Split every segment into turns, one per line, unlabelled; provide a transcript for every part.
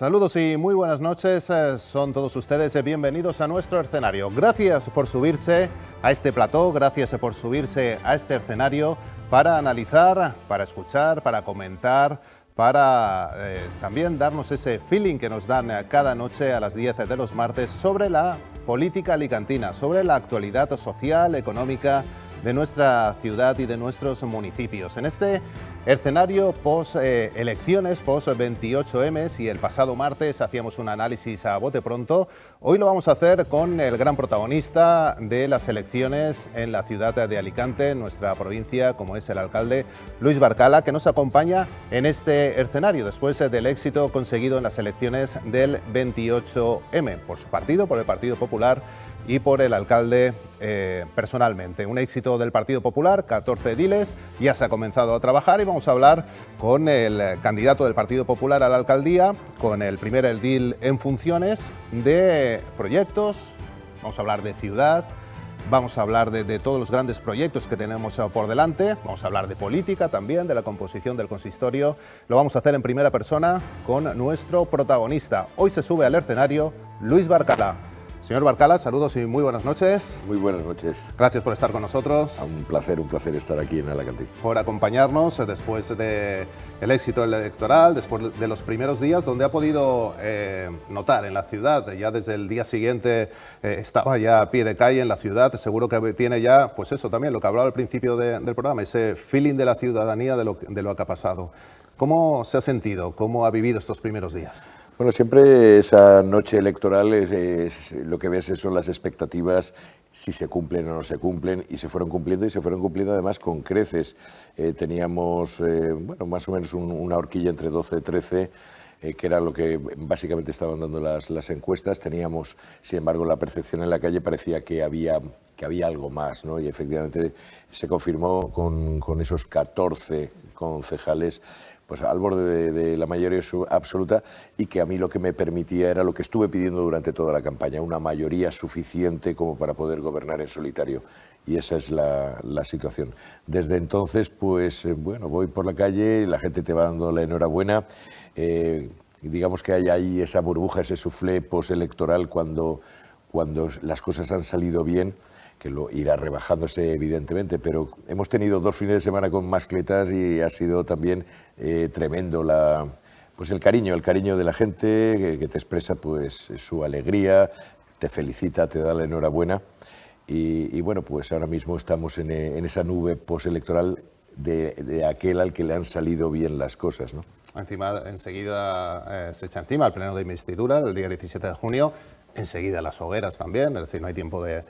Saludos y muy buenas noches, son todos ustedes bienvenidos a nuestro escenario. Gracias por subirse a este plató, gracias por subirse a este escenario para analizar, para escuchar, para comentar, para también darnos ese feeling que nos dan cada noche a las 10 de los martes sobre la política alicantina, sobre la actualidad social, económica de nuestra ciudad y de nuestros municipios. En este escenario post-elecciones, post-28M, si el pasado martes hacíamos un análisis a bote pronto, hoy lo vamos a hacer con el gran protagonista de las elecciones en la ciudad de Alicante, en nuestra provincia, como es el alcalde Luis Barcala, que nos acompaña en este escenario después del éxito conseguido en las elecciones del 28M, por su partido, por el Partido Popular, y por el alcalde personalmente. Un éxito del Partido Popular, 14 ediles, ya se ha comenzado a trabajar y vamos a hablar con el candidato del Partido Popular a la alcaldía, con el primer edil en funciones, de proyectos, vamos a hablar de ciudad, vamos a hablar de todos los grandes proyectos que tenemos por delante, vamos a hablar de política también, de la composición del consistorio. Lo vamos a hacer en primera persona con nuestro protagonista. Hoy se sube al escenario Luis Barcala. Señor Barcala, saludos y muy buenas noches.
Muy buenas noches.
Gracias por estar con nosotros.
Un placer estar aquí en Alacantí.
Por acompañarnos después del éxito electoral, después de los primeros días, donde ha podido notar en la ciudad, ya desde el día siguiente estaba ya a pie de calle en la ciudad, seguro que tiene ya, pues eso también, lo que hablaba al principio del programa, ese feeling de la ciudadanía de lo que ha pasado. ¿Cómo se ha sentido? ¿Cómo ha vivido estos primeros días?
Bueno, siempre esa noche electoral es lo que ves son las expectativas, si se cumplen o no se cumplen, y se fueron cumpliendo además con creces. Teníamos bueno, más o menos una horquilla entre 12 y 13, que era lo que básicamente estaban dando las encuestas. Teníamos, sin embargo, la percepción en la calle parecía que había algo más, ¿no? Y efectivamente se confirmó con esos 14 concejales, pues al borde de la mayoría absoluta, y que a mí lo que me permitía era lo que estuve pidiendo durante toda la campaña, una mayoría suficiente como para poder gobernar en solitario, y esa es la situación. Desde entonces, pues bueno, voy por la calle y la gente te va dando la enhorabuena. Digamos que hay ahí esa burbuja, ese suflé postelectoral cuando las cosas han salido bien, que lo irá rebajándose evidentemente, pero hemos tenido 2 fines de semana con mascletas y ha sido también tremendo pues el cariño de la gente que te expresa pues su alegría, te felicita, te da la enhorabuena, y bueno, pues ahora mismo estamos en esa nube postelectoral de aquel al que le han salido bien las cosas, ¿no?
Enseguida se echa encima el pleno de investidura el día 17 de junio. Enseguida las hogueras también, es decir, no hay tiempo de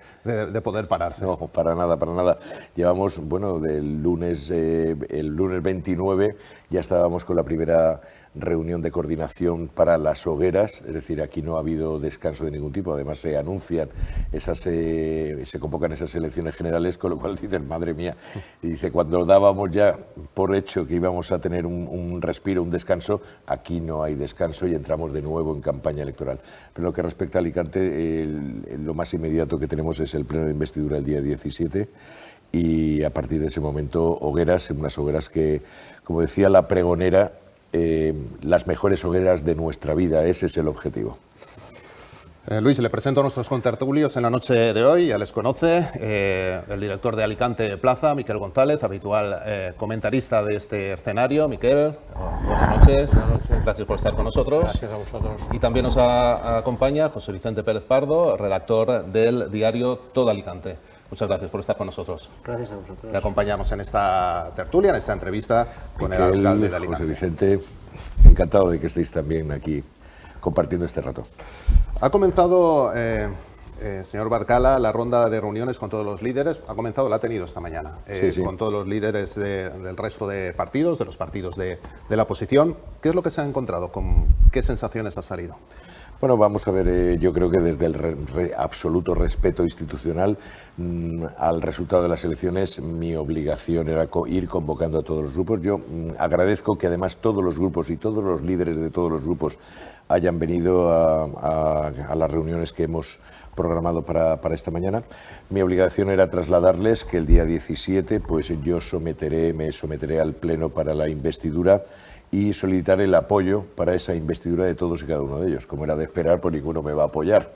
poder pararse.
No, para nada. Llevamos, bueno, el lunes 29 ya estábamos con la primera reunión de coordinación para las hogueras, es decir, aquí no ha habido descanso de ningún tipo. Además se anuncian, se convocan esas elecciones generales, con lo cual dicen, madre mía, y dice, cuando dábamos ya por hecho que íbamos a tener un respiro, un descanso, aquí no hay descanso y entramos de nuevo en campaña electoral. Pero lo que respecta a Alicante, lo más inmediato que tenemos es el pleno de investidura el día 17, y a partir de ese momento hogueras, unas hogueras que, como decía la pregonera, las mejores hogueras de nuestra vida. Ese es el objetivo.
Luis, le presento a nuestros contertulios en la noche de hoy, ya les conoce, el director de Alicante Plaza, Miquel González, habitual comentarista de este escenario. Miquel, buenas noches. Gracias por estar con nosotros.
Gracias a vosotros.
Y también nos acompaña José Vicente Pérez Pardo, redactor del diario Todo Alicante. Muchas gracias por estar con nosotros.
Gracias a vosotros.
Le acompañamos en esta tertulia, en esta entrevista con
Miquel,
el alcalde de Alicante.
José Vicente, encantado de que estéis también aquí compartiendo este rato.
Ha comenzado, señor Barcala, la ronda de reuniones con todos los líderes. Ha comenzado, la ha tenido esta mañana,
Sí.
con todos los líderes del resto de partidos, de los partidos de la oposición. ¿Qué es lo que se ha encontrado? ¿Con qué sensaciones ha salido?
Bueno, vamos a ver, yo creo que desde el absoluto respeto institucional al resultado de las elecciones, mi obligación era ir convocando a todos los grupos. Yo agradezco que además todos los grupos y todos los líderes de todos los grupos hayan venido a las reuniones que hemos programado para esta mañana. Mi obligación era trasladarles que el día 17 pues yo me someteré al pleno para la investidura, y solicitar el apoyo para esa investidura de todos y cada uno de ellos. Como era de esperar, pues ninguno me va a apoyar,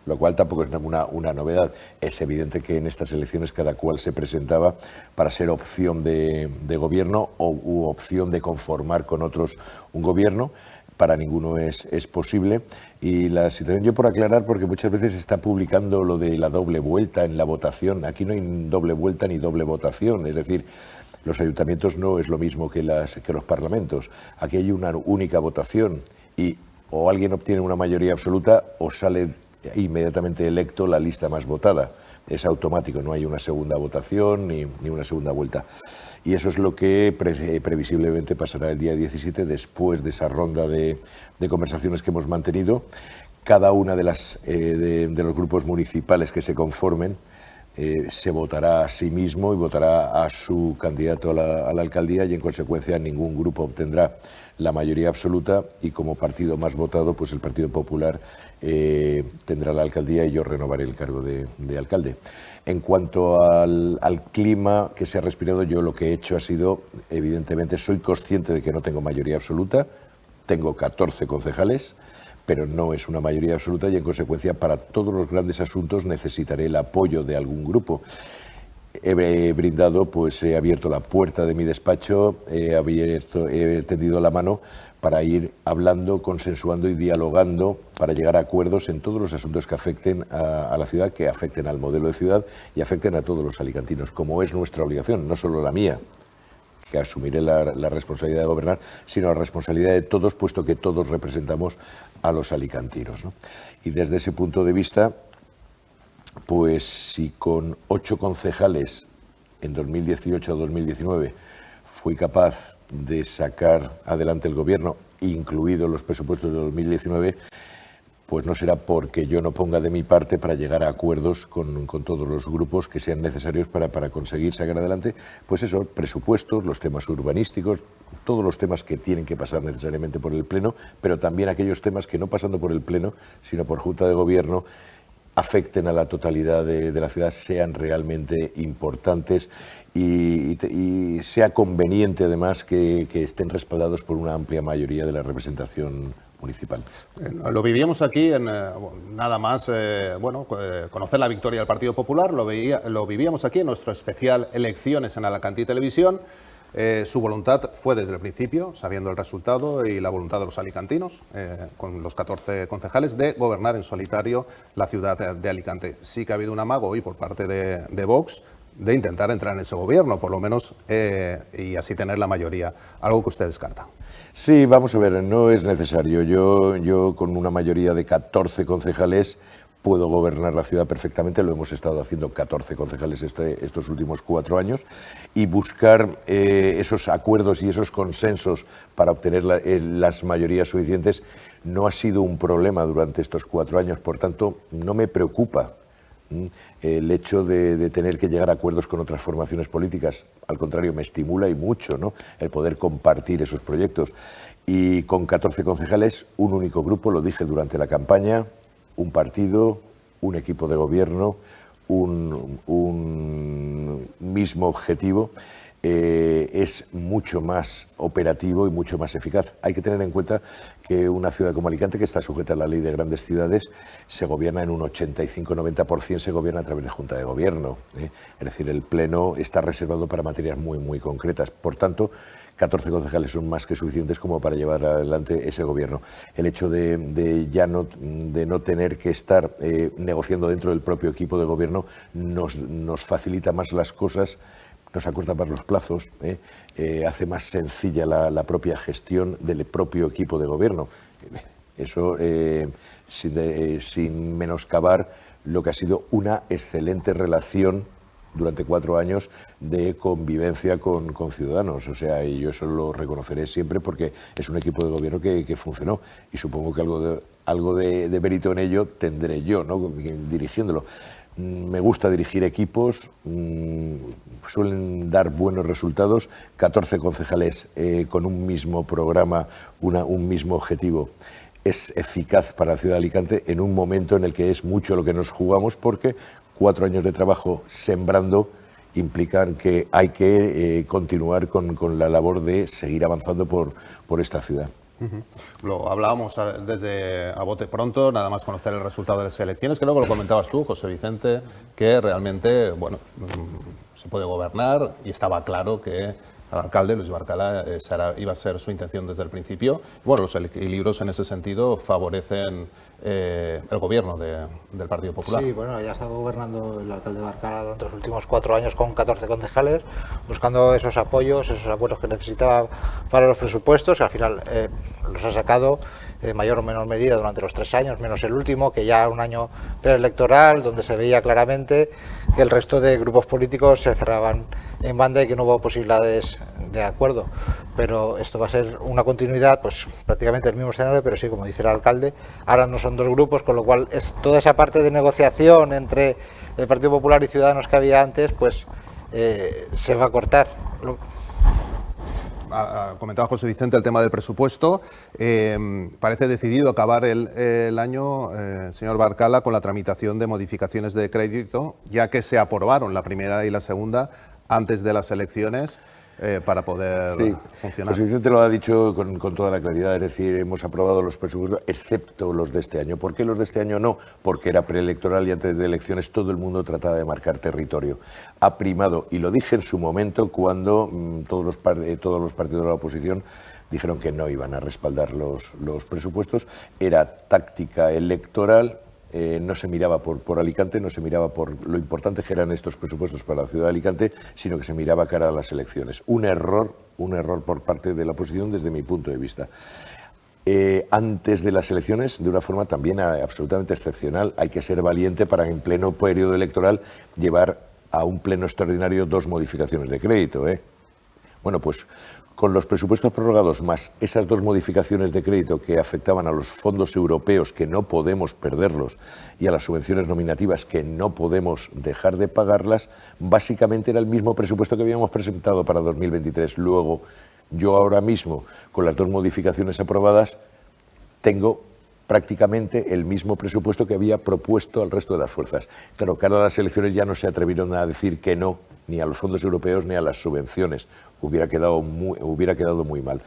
lo cual tampoco es una novedad. Es evidente que en estas elecciones cada cual se presentaba para ser opción de gobierno u opción de conformar con otros un gobierno. Para ninguno es posible. Y la situación, yo por aclarar, porque muchas veces se está publicando lo de la doble vuelta en la votación. Aquí no hay doble vuelta ni doble votación, es decir, los ayuntamientos no es lo mismo que los parlamentos. Aquí hay una única votación y o alguien obtiene una mayoría absoluta o sale inmediatamente electo la lista más votada. Es automático, no hay una segunda votación ni una segunda vuelta. Y eso es lo que previsiblemente pasará el día 17, después de esa ronda de conversaciones que hemos mantenido. Cada una de los grupos municipales que se conformen se votará a sí mismo y votará a su candidato a la alcaldía, y en consecuencia ningún grupo obtendrá la mayoría absoluta, y como partido más votado, pues el Partido Popular tendrá la alcaldía y yo renovaré el cargo de alcalde. En cuanto al clima que se ha respirado, yo lo que he hecho ha sido, evidentemente, soy consciente de que no tengo mayoría absoluta, tengo 14 concejales, pero no es una mayoría absoluta, y en consecuencia para todos los grandes asuntos necesitaré el apoyo de algún grupo. He brindado, pues he abierto la puerta de mi despacho, he tendido la mano para ir hablando, consensuando y dialogando para llegar a acuerdos en todos los asuntos que afecten a la ciudad, que afecten al modelo de ciudad y afecten a todos los alicantinos, como es nuestra obligación, no solo la mía, que asumiré la responsabilidad de gobernar, sino la responsabilidad de todos, puesto que todos representamos a los alicantinos, ¿no? Y desde ese punto de vista, pues si con 8 concejales en 2018 a 2019 fui capaz de sacar adelante el gobierno, incluidos los presupuestos de 2019, pues no será porque yo no ponga de mi parte para llegar a acuerdos con todos los grupos que sean necesarios para conseguir sacar adelante, pues eso, presupuestos, los temas urbanísticos, todos los temas que tienen que pasar necesariamente por el Pleno, pero también aquellos temas que no pasando por el Pleno, sino por Junta de Gobierno, afecten a la totalidad de la ciudad, sean realmente importantes y sea conveniente además que estén respaldados por una amplia mayoría de la representación municipal.
Lo vivíamos aquí en nada más, conocer la victoria del Partido Popular, lo vivíamos aquí en nuestro especial Elecciones en Alacantí Televisión. Su voluntad fue desde el principio, sabiendo el resultado y la voluntad de los alicantinos, con los 14 concejales, de gobernar en solitario la ciudad de Alicante. Sí que ha habido un amago hoy por parte de Vox de intentar entrar en ese gobierno, por lo menos, y así tener la mayoría, algo que usted descarta.
Sí, vamos a ver, no es necesario. Yo con una mayoría de 14 concejales puedo gobernar la ciudad perfectamente, lo hemos estado haciendo 14 concejales estos últimos 4 años, y buscar esos acuerdos y esos consensos para obtener las mayorías suficientes no ha sido un problema durante estos 4 años, por tanto no me preocupa el hecho de tener que llegar a acuerdos con otras formaciones políticas. Al contrario, me estimula y mucho, ¿no?, el poder compartir esos proyectos. Y con 14 concejales, un único grupo, lo dije durante la campaña, un partido, un equipo de gobierno, un mismo objetivo, es mucho más operativo y mucho más eficaz. Hay que tener en cuenta que una ciudad como Alicante, que está sujeta a la ley de grandes ciudades, se gobierna en un 85-90%, se gobierna a través de Junta de Gobierno, ¿eh? Es decir, el Pleno está reservado para materias muy, muy concretas. Por tanto, 14 concejales son más que suficientes como para llevar adelante ese gobierno. El hecho de no tener que estar negociando dentro del propio equipo de gobierno nos facilita más las cosas, nos acorta más los plazos, hace más sencilla la propia gestión del propio equipo de gobierno. Eso sin menoscabar lo que ha sido una excelente relación durante 4 años de convivencia con ciudadanos. O sea, y yo eso lo reconoceré siempre porque es un equipo de gobierno que funcionó, y supongo que algo de mérito en ello tendré yo, ¿no?, dirigiéndolo. Me gusta dirigir equipos, suelen dar buenos resultados. 14 concejales con un mismo programa, un mismo objetivo, es eficaz para la ciudad de Alicante en un momento en el que es mucho lo que nos jugamos, porque 4 años de trabajo sembrando implican que hay que continuar con la labor de seguir avanzando por esta ciudad.
Lo hablábamos desde a bote pronto, nada más conocer el resultado de las elecciones, que luego lo comentabas tú, José Vicente, que realmente, bueno, se puede gobernar y estaba claro que el alcalde, Luis Barcala, iba a ser su intención desde el principio. Bueno, los equilibrios en ese sentido favorecen el gobierno del Partido Popular.
Sí, bueno, ya ha estado gobernando el alcalde Barcala durante los últimos 4 años con 14 concejales, buscando esos apoyos, esos acuerdos que necesitaba para los presupuestos, que al final los ha sacado en mayor o menor medida durante los 3 años, menos el último, que ya un año preelectoral, donde se veía claramente que el resto de grupos políticos se cerraban en banda y que no hubo posibilidades de acuerdo. Pero esto va a ser una continuidad, pues prácticamente el mismo escenario, pero sí, como dice el alcalde, ahora no son 2 grupos, con lo cual es toda esa parte de negociación entre el Partido Popular y Ciudadanos que había antes, pues se va a cortar.
Comentaba José Vicente el tema del presupuesto. Parece decidido acabar el año, señor Barcala, con la tramitación de modificaciones de crédito, ya que se aprobaron la primera y la segunda antes de las elecciones para poder funcionar.
José Vicente lo ha dicho con toda la claridad, es decir, hemos aprobado los presupuestos, excepto los de este año. ¿Por qué los de este año no? Porque era preelectoral y antes de elecciones todo el mundo trataba de marcar territorio. Ha primado, y lo dije en su momento cuando todos los partidos de la oposición dijeron que no iban a respaldar los presupuestos, era táctica electoral. No se miraba por Alicante, no se miraba por lo importante que eran estos presupuestos para la ciudad de Alicante, sino que se miraba cara a las elecciones. Un error por parte de la oposición desde mi punto de vista. Antes de las elecciones, de una forma también absolutamente excepcional, hay que ser valiente para en pleno periodo electoral llevar a un pleno extraordinario 2 modificaciones de crédito. Bueno, pues con los presupuestos prorrogados más esas 2 modificaciones de crédito que afectaban a los fondos europeos, que no podemos perderlos, y a las subvenciones nominativas, que no podemos dejar de pagarlas, básicamente era el mismo presupuesto que habíamos presentado para 2023. Luego, yo ahora mismo, con las 2 modificaciones aprobadas, tengo prácticamente el mismo presupuesto que había propuesto al resto de las fuerzas. Claro, cara a las elecciones ya no se atrevieron a decir que no, ni a los fondos europeos ni a las subvenciones. Hubiera quedado muy mal.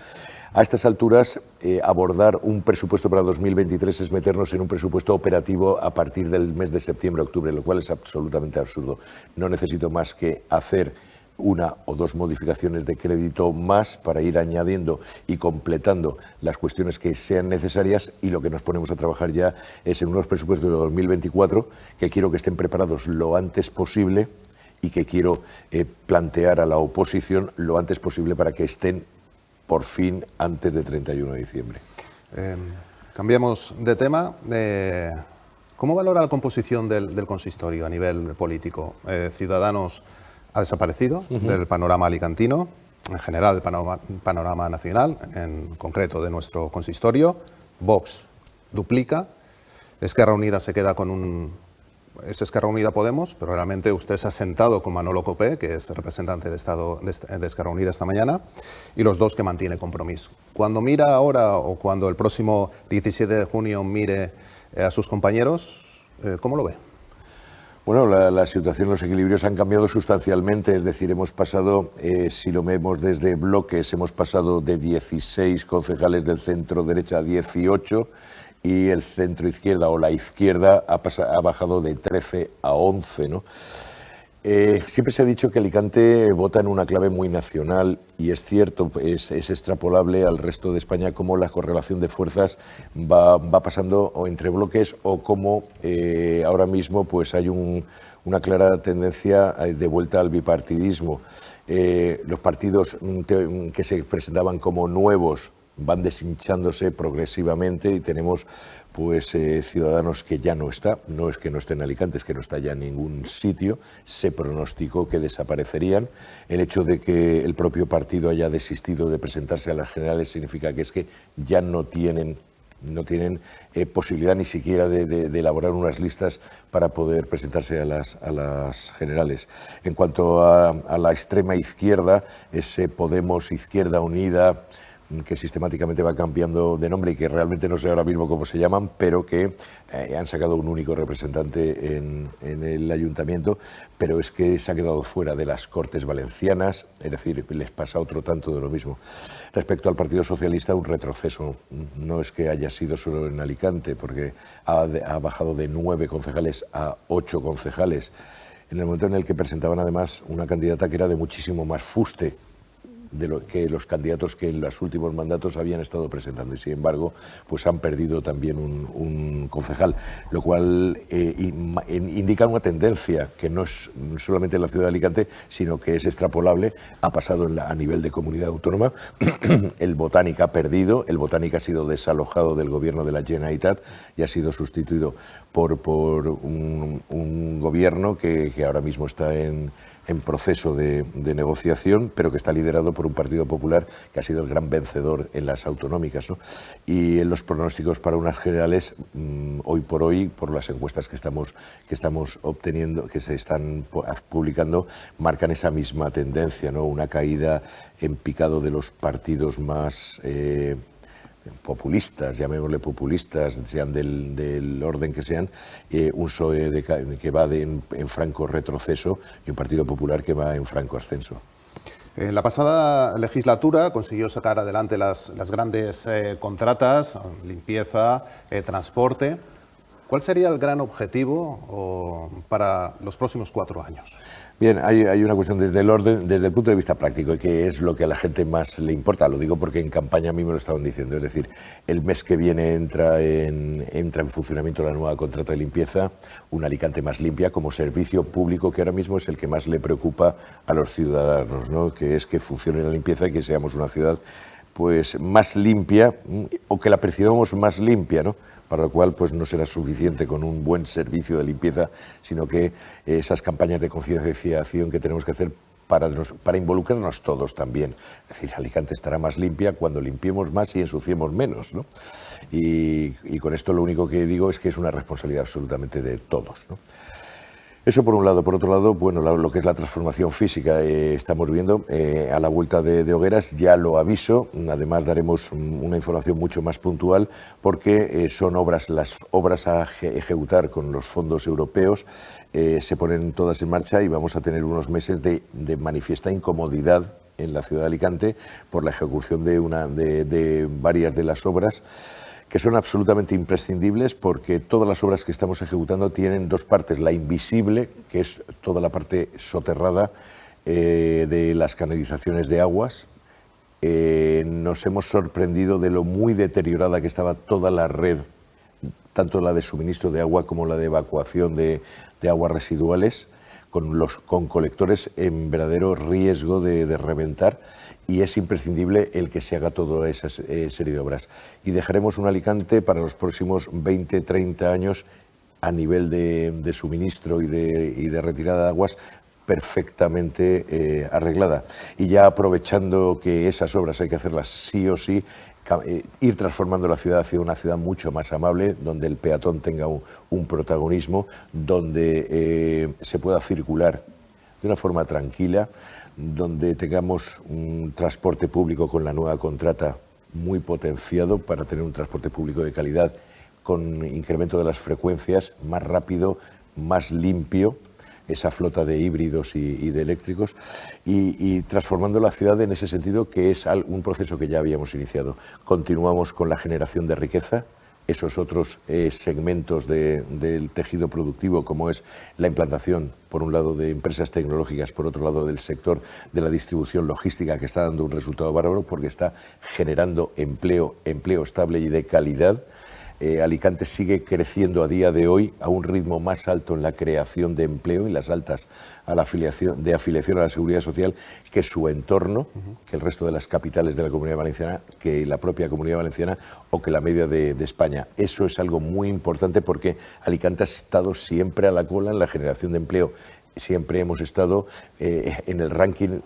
A estas alturas, abordar un presupuesto para 2023 es meternos en un presupuesto operativo a partir del mes de septiembre-octubre, lo cual es absolutamente absurdo. No necesito más que hacer 1 o 2 modificaciones de crédito más para ir añadiendo y completando las cuestiones que sean necesarias, y lo que nos ponemos a trabajar ya es en unos presupuestos de 2024 que quiero que estén preparados lo antes posible y que quiero plantear a la oposición lo antes posible para que estén por fin antes de 31 de diciembre.
Cambiamos de tema. ¿Cómo valora la composición del consistorio a nivel político? Ciudadanos ha desaparecido del panorama alicantino, en general del panorama nacional, en concreto de nuestro consistorio. Vox duplica, Esquerra Unida se queda con es Esquerra Unida Podemos, pero realmente usted se ha sentado con Manolo Copé, que es representante de Estado de Esquerra Unida esta mañana, y los 2 que mantiene Compromís. Cuando mira ahora, o cuando el próximo 17 de junio mire a sus compañeros, ¿cómo lo ve?
Bueno, la situación, los equilibrios han cambiado sustancialmente, es decir, hemos pasado, si lo vemos desde bloques, hemos pasado de 16 concejales del centro derecha a 18, y el centro izquierda o la izquierda ha bajado de 13 a 11, ¿no? Siempre se ha dicho que Alicante vota en una clave muy nacional, y es cierto, es extrapolable al resto de España cómo la correlación de fuerzas va pasando o entre bloques, o cómo ahora mismo pues hay una clara tendencia de vuelta al bipartidismo. Los partidos que se presentaban como nuevos van deshinchándose progresivamente, y tenemos pues Ciudadanos que ya no está, no es que no esté en Alicante, es que no está ya en ningún sitio. Se pronosticó que desaparecerían. El hecho de que el propio partido haya desistido de presentarse a las generales significa que es que ya no tienen posibilidad ni siquiera de elaborar unas listas para poder presentarse a las generales. En cuanto a la extrema izquierda, ese Podemos, Izquierda Unida, que sistemáticamente va cambiando de nombre y que realmente no sé ahora mismo cómo se llaman, pero que han sacado un único representante en el ayuntamiento, pero es que se ha quedado fuera de las Cortes Valencianas, es decir, les pasa otro tanto de lo mismo. Respecto al Partido Socialista, un retroceso, no es que haya sido solo en Alicante, porque ha bajado de 9 concejales a 8 concejales, en el momento en el que presentaban además una candidata que era de muchísimo más fuste de lo que los candidatos que en los últimos mandatos habían estado presentando, y sin embargo pues han perdido también un concejal, lo cual indica una tendencia que no es solamente en la ciudad de Alicante, sino que es extrapolable, ha pasado a nivel de comunidad autónoma. El Botánica ha perdido, el Botánica ha sido desalojado del gobierno de la Generalitat y ha sido sustituido por un gobierno que ahora mismo está en proceso de negociación, pero que está liderado por un Partido Popular que ha sido el gran vencedor en las autonómicas, ¿no? Y en los pronósticos para unas generales, hoy por hoy, por las encuestas que estamos obteniendo, que se están publicando, marcan esa misma tendencia, ¿no? Una caída en picado de los partidos más populistas, llamémosle populistas, sean del orden que sean, un PSOE que va en franco retroceso y un Partido Popular que va en franco ascenso.
En la pasada legislatura consiguió sacar adelante las grandes contratas, limpieza, transporte. ¿Cuál sería el gran objetivo para los próximos 4 años?
Bien, hay una cuestión desde el punto de vista práctico, y que es lo que a la gente más le importa. Lo digo porque en campaña a mí me lo estaban diciendo. Es decir, el mes que viene entra en funcionamiento la nueva contrata de limpieza, una Alicante más limpia como servicio público, que ahora mismo es el que más le preocupa a los ciudadanos, ¿no? Que es que funcione la limpieza y que seamos una ciudad pues más limpia, o que la percibamos más limpia, ¿no? Para lo cual pues no será suficiente con un buen servicio de limpieza, sino que esas campañas de concienciación que tenemos que hacer para involucrarnos todos también. Es decir, Alicante estará más limpia cuando limpiemos más y ensuciemos menos, ¿no? Y con esto lo único que digo es que es una responsabilidad absolutamente de todos, ¿no? Eso por un lado. Por otro lado, bueno, lo que es la transformación física, estamos viendo a la vuelta de Hogueras, ya lo aviso, además daremos una información mucho más puntual, porque son las obras a ejecutar con los fondos europeos, se ponen todas en marcha y vamos a tener unos meses de manifiesta incomodidad en la ciudad de Alicante por la ejecución de varias de las obras, que son absolutamente imprescindibles, porque todas las obras que estamos ejecutando tienen dos partes: la invisible, que es toda la parte soterrada de las canalizaciones de aguas. Nos hemos sorprendido de lo muy deteriorada que estaba toda la red, tanto la de suministro de agua como la de evacuación de aguas residuales, con colectores en verdadero riesgo de reventar, y es imprescindible el que se haga toda esa serie de obras. Y dejaremos un Alicante para los próximos 20, 30 años a nivel de suministro y de retirada de aguas perfectamente arreglada. Y ya aprovechando que esas obras hay que hacerlas sí o sí, ir transformando la ciudad hacia una ciudad mucho más amable, donde el peatón tenga un protagonismo, donde se pueda circular de una forma tranquila, donde tengamos un transporte público con la nueva contrata muy potenciado para tener un transporte público de calidad, con incremento de las frecuencias, más rápido, más limpio, esa flota de híbridos y de eléctricos, y transformando la ciudad en ese sentido, que es un proceso que ya habíamos iniciado. Continuamos con la generación de riqueza, esos otros segmentos del tejido productivo, como es la implantación, por un lado, de empresas tecnológicas, por otro lado, del sector de la distribución logística, que está dando un resultado bárbaro porque está generando empleo estable y de calidad. Alicante sigue creciendo a día de hoy a un ritmo más alto en la creación de empleo y las altas a la afiliación a la Seguridad Social que su entorno, que el resto de las capitales de la Comunidad Valenciana, que la propia Comunidad Valenciana o que la media de España. Eso es algo muy importante, porque Alicante ha estado siempre a la cola en la generación de empleo siempre hemos estado en el ranking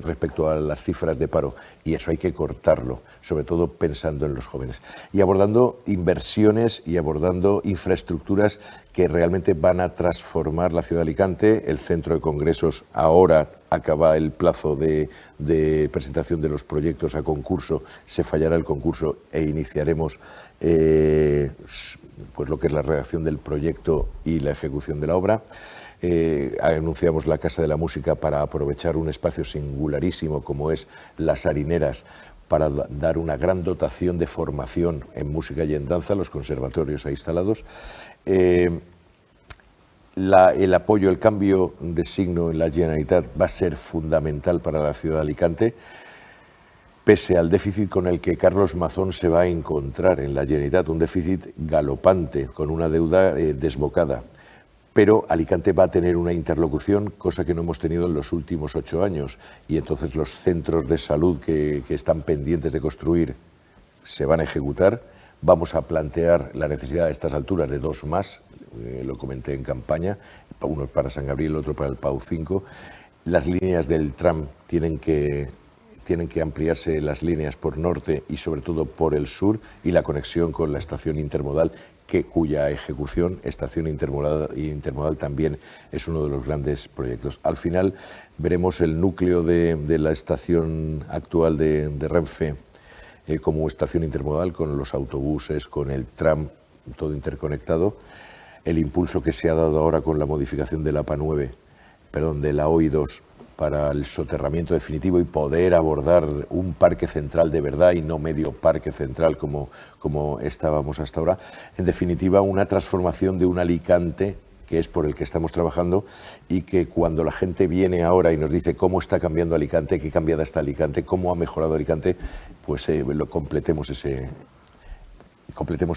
respecto a las cifras de paro, y eso hay que cortarlo, sobre todo pensando en los jóvenes y abordando inversiones y abordando infraestructuras que realmente van a transformar la ciudad de Alicante. El centro de congresos ahora acaba el plazo de presentación de los proyectos a concurso, se fallará el concurso e iniciaremos pues lo que es la redacción del proyecto y la ejecución de la obra. Anunciamos la Casa de la Música para aprovechar un espacio singularísimo como es Las Harineras, para dar una gran dotación de formación en música y en danza, los conservatorios ahí instalados. El apoyo, el cambio de signo en la Generalitat va a ser fundamental para la ciudad de Alicante, pese al déficit con el que Carlos Mazón se va a encontrar en la Generalitat, un déficit galopante, con una deuda desbocada. Pero Alicante va a tener una interlocución, cosa que no hemos tenido en los últimos 8 años, y entonces los centros de salud que están pendientes de construir se van a ejecutar. Vamos a plantear la necesidad a estas alturas de 2 más, lo comenté en campaña, uno para San Gabriel, otro para el PAU 5. Las líneas del tram tienen que ampliarse, las líneas por norte y sobre todo por el sur, y la conexión con la estación intermodal, cuya ejecución, estación intermodal también es uno de los grandes proyectos. Al final veremos el núcleo de la estación actual de Renfe como estación intermodal, con los autobuses, con el tram, todo interconectado. El impulso que se ha dado ahora con la modificación de la APA9, de la OI2, para el soterramiento definitivo y poder abordar un parque central de verdad y no medio parque central como estábamos hasta ahora. En definitiva, una transformación de un Alicante que es por el que estamos trabajando, y que cuando la gente viene ahora y nos dice cómo está cambiando Alicante, qué cambiada está Alicante, cómo ha mejorado Alicante, pues completemos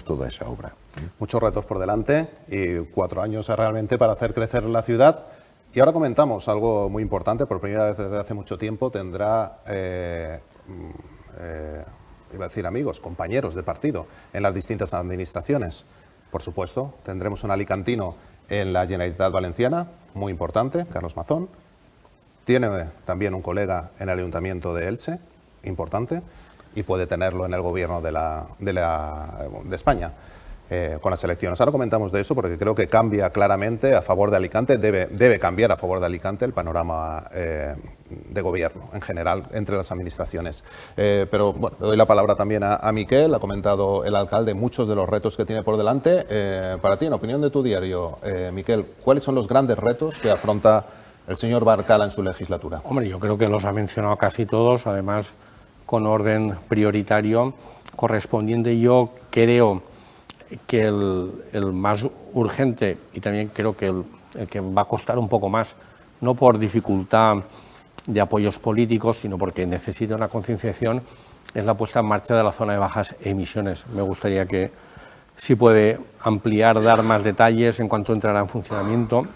toda esa obra.
Muchos retos por delante y 4 años realmente para hacer crecer la ciudad. Y ahora comentamos algo muy importante, por primera vez desde hace mucho tiempo tendrá, iba a decir amigos, compañeros de partido en las distintas administraciones. Por supuesto, tendremos un alicantino en la Generalitat Valenciana, muy importante, Carlos Mazón. Tiene también un colega en el Ayuntamiento de Elche, importante, y puede tenerlo en el gobierno de España. Con las elecciones. Ahora comentamos de eso porque creo que cambia claramente a favor de Alicante, debe cambiar a favor de Alicante el panorama de gobierno en general entre las administraciones. Pero bueno, le doy la palabra también a Miquel. Ha comentado el alcalde muchos de los retos que tiene por delante. Para ti, en opinión de tu diario, Miquel, ¿cuáles son los grandes retos que afronta el señor Barcala en su legislatura?
Hombre, yo creo que los ha mencionado casi todos, además con orden prioritario correspondiente. Yo creo que el más urgente, y también creo que el que va a costar un poco más, no por dificultad de apoyos políticos, sino porque necesita una concienciación, es la puesta en marcha de la zona de bajas emisiones. Me gustaría que, si puede ampliar, dar más detalles en cuanto entrará en funcionamiento,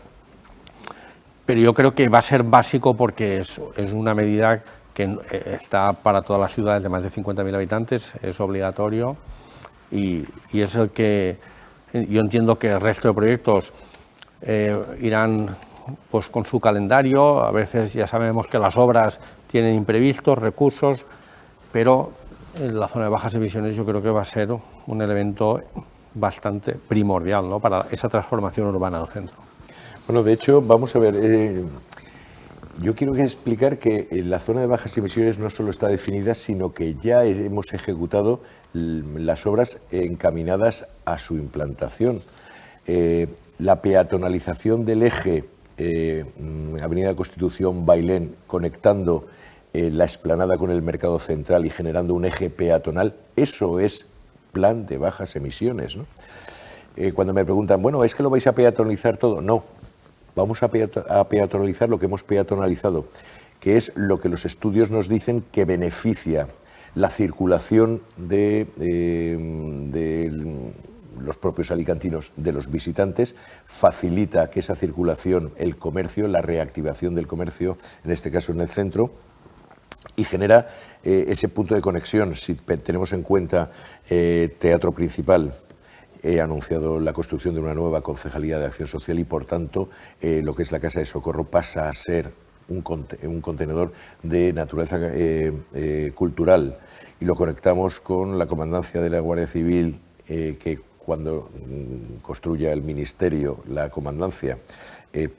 pero yo creo que va a ser básico porque es una medida que está para todas las ciudades de más de 50.000 habitantes, es obligatorio. Y es el que yo entiendo que el resto de proyectos irán pues con su calendario. A veces ya sabemos que las obras tienen imprevistos, recursos, pero en la zona de bajas emisiones yo creo que va a ser un elemento bastante primordial, ¿no?, para esa transformación urbana del centro.
Bueno, de hecho, vamos a ver, yo quiero explicar que la zona de bajas emisiones no solo está definida, sino que ya hemos ejecutado las obras encaminadas a su implantación. La peatonalización del eje Avenida Constitución-Bailén, conectando la explanada con el mercado central y generando un eje peatonal, eso es plan de bajas emisiones, ¿no? Cuando me preguntan, bueno, ¿es que lo vais a peatonalizar todo? No. Vamos a peatonalizar lo que hemos peatonalizado, que es lo que los estudios nos dicen que beneficia la circulación de los propios alicantinos, de los visitantes, facilita que esa circulación, el comercio, la reactivación del comercio, en este caso en el centro, y genera ese punto de conexión. Si tenemos en cuenta Teatro Principal, he anunciado la construcción de una nueva concejalía de acción social y, por tanto, lo que es la Casa de Socorro pasa a ser un contenedor de naturaleza cultural, y lo conectamos con la comandancia de la Guardia Civil, que cuando construya el Ministerio la comandancia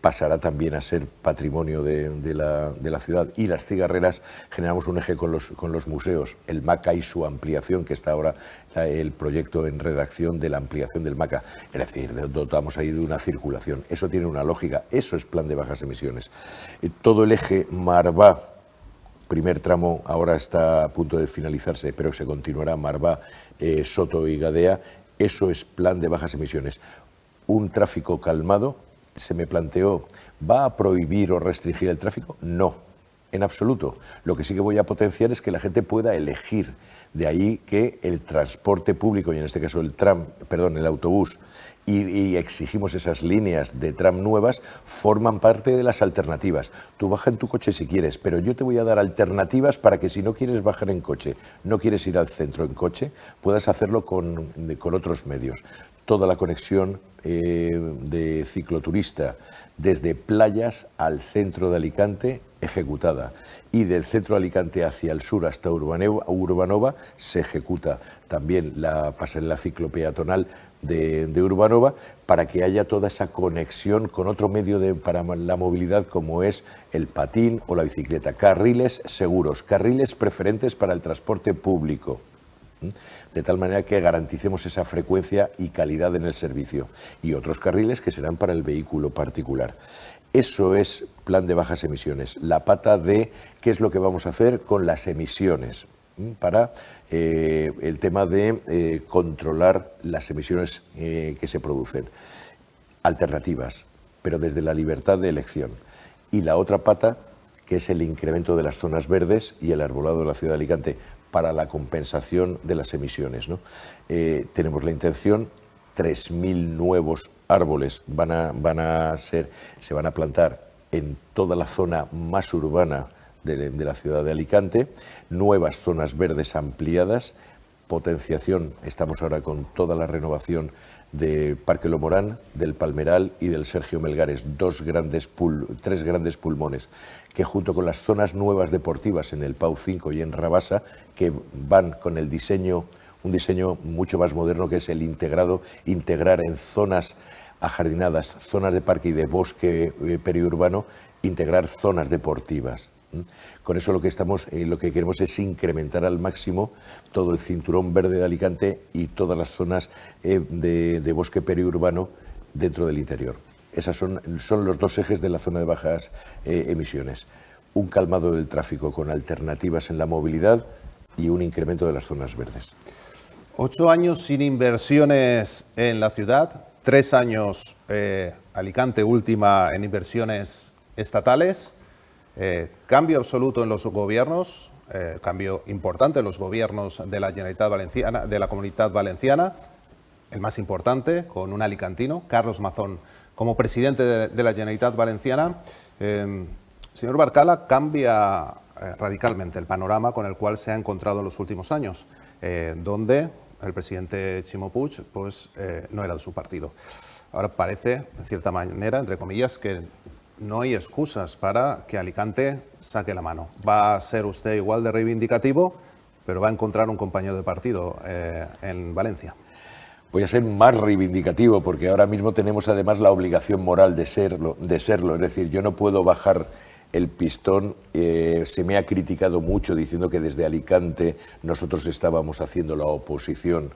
pasará también a ser patrimonio de la ciudad, y las cigarreras generamos un eje con los museos, el MACA y su ampliación, que está ahora el proyecto en redacción de la ampliación del MACA, es decir, dotamos ahí de una circulación. Eso tiene una lógica, eso es plan de bajas emisiones. Todo el eje Marvá, primer tramo, ahora está a punto de finalizarse, pero se continuará Marvá, Soto y Gadea, eso es plan de bajas emisiones. Un tráfico calmado. Se me planteó, ¿va a prohibir o restringir el tráfico? No, en absoluto. Lo que sí que voy a potenciar es que la gente pueda elegir. De ahí que el transporte público, y en este caso el autobús, y exigimos esas líneas de tram nuevas, forman parte de las alternativas. Tú baja en tu coche si quieres, pero yo te voy a dar alternativas para que, si no quieres bajar en coche, no quieres ir al centro en coche, puedas hacerlo con otros medios. Toda la conexión de cicloturista desde Playas al centro de Alicante ejecutada, y del centro de Alicante hacia el sur hasta Urbanova se ejecuta también la pasarela ciclopeatonal de Urbanova, para que haya toda esa conexión con otro medio para la movilidad, como es el patín o la bicicleta. Carriles seguros, carriles preferentes para el transporte público, de tal manera que garanticemos esa frecuencia y calidad en el servicio, y otros carriles que serán para el vehículo particular. Eso es plan de bajas emisiones, la pata de qué es lo que vamos a hacer con las emisiones, para el tema de controlar las emisiones que se producen. Alternativas, pero desde la libertad de elección. Y la otra pata, que es el incremento de las zonas verdes y el arbolado de la ciudad de Alicante, para la compensación de las emisiones, ¿no? Tenemos la intención, 3.000 nuevos árboles se van a plantar en toda la zona más urbana de la ciudad de Alicante, nuevas zonas verdes ampliadas, potenciación. Estamos ahora con toda la renovación de Parque Lomorán, del Palmeral y del Sergio Melgares, tres grandes pulmones, que junto con las zonas nuevas deportivas en el Pau 5 y en Rabasa, que van con el diseño, un diseño mucho más moderno, que es el integrar en zonas ajardinadas, zonas de parque y de bosque periurbano, integrar zonas deportivas. Con eso lo que queremos es incrementar al máximo todo el cinturón verde de Alicante y todas las zonas de bosque periurbano dentro del interior. Esos son los dos ejes de la zona de bajas emisiones. Un calmado del tráfico con alternativas en la movilidad y un incremento de las zonas verdes.
8 años sin inversiones en la ciudad, 3 años Alicante última en inversiones estatales. Cambio absoluto en los gobiernos, cambio importante en los gobiernos de la Generalitat Valenciana, de la Comunitat Valenciana, el más importante, con un alicantino, Carlos Mazón, como presidente de la Generalitat Valenciana. Señor Barcala, cambia radicalmente el panorama con el cual se ha encontrado en los últimos años, donde el presidente Ximo Puig pues, no era de su partido. Ahora parece, en cierta manera, entre comillas, que no hay excusas para que Alicante saque la mano. Va a ser usted igual de reivindicativo, pero va a encontrar un compañero de partido en Valencia.
Voy a ser más reivindicativo, porque ahora mismo tenemos además la obligación moral de serlo. Es decir, yo no puedo bajar el pistón. Se me ha criticado mucho diciendo que desde Alicante nosotros estábamos haciendo la oposición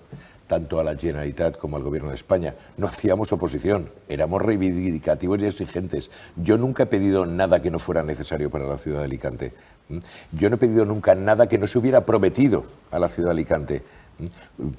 tanto a la Generalitat como al Gobierno de España. No hacíamos oposición, éramos reivindicativos y exigentes. Yo nunca he pedido nada que no fuera necesario para la ciudad de Alicante. Yo no he pedido nunca nada que no se hubiera prometido a la ciudad de Alicante.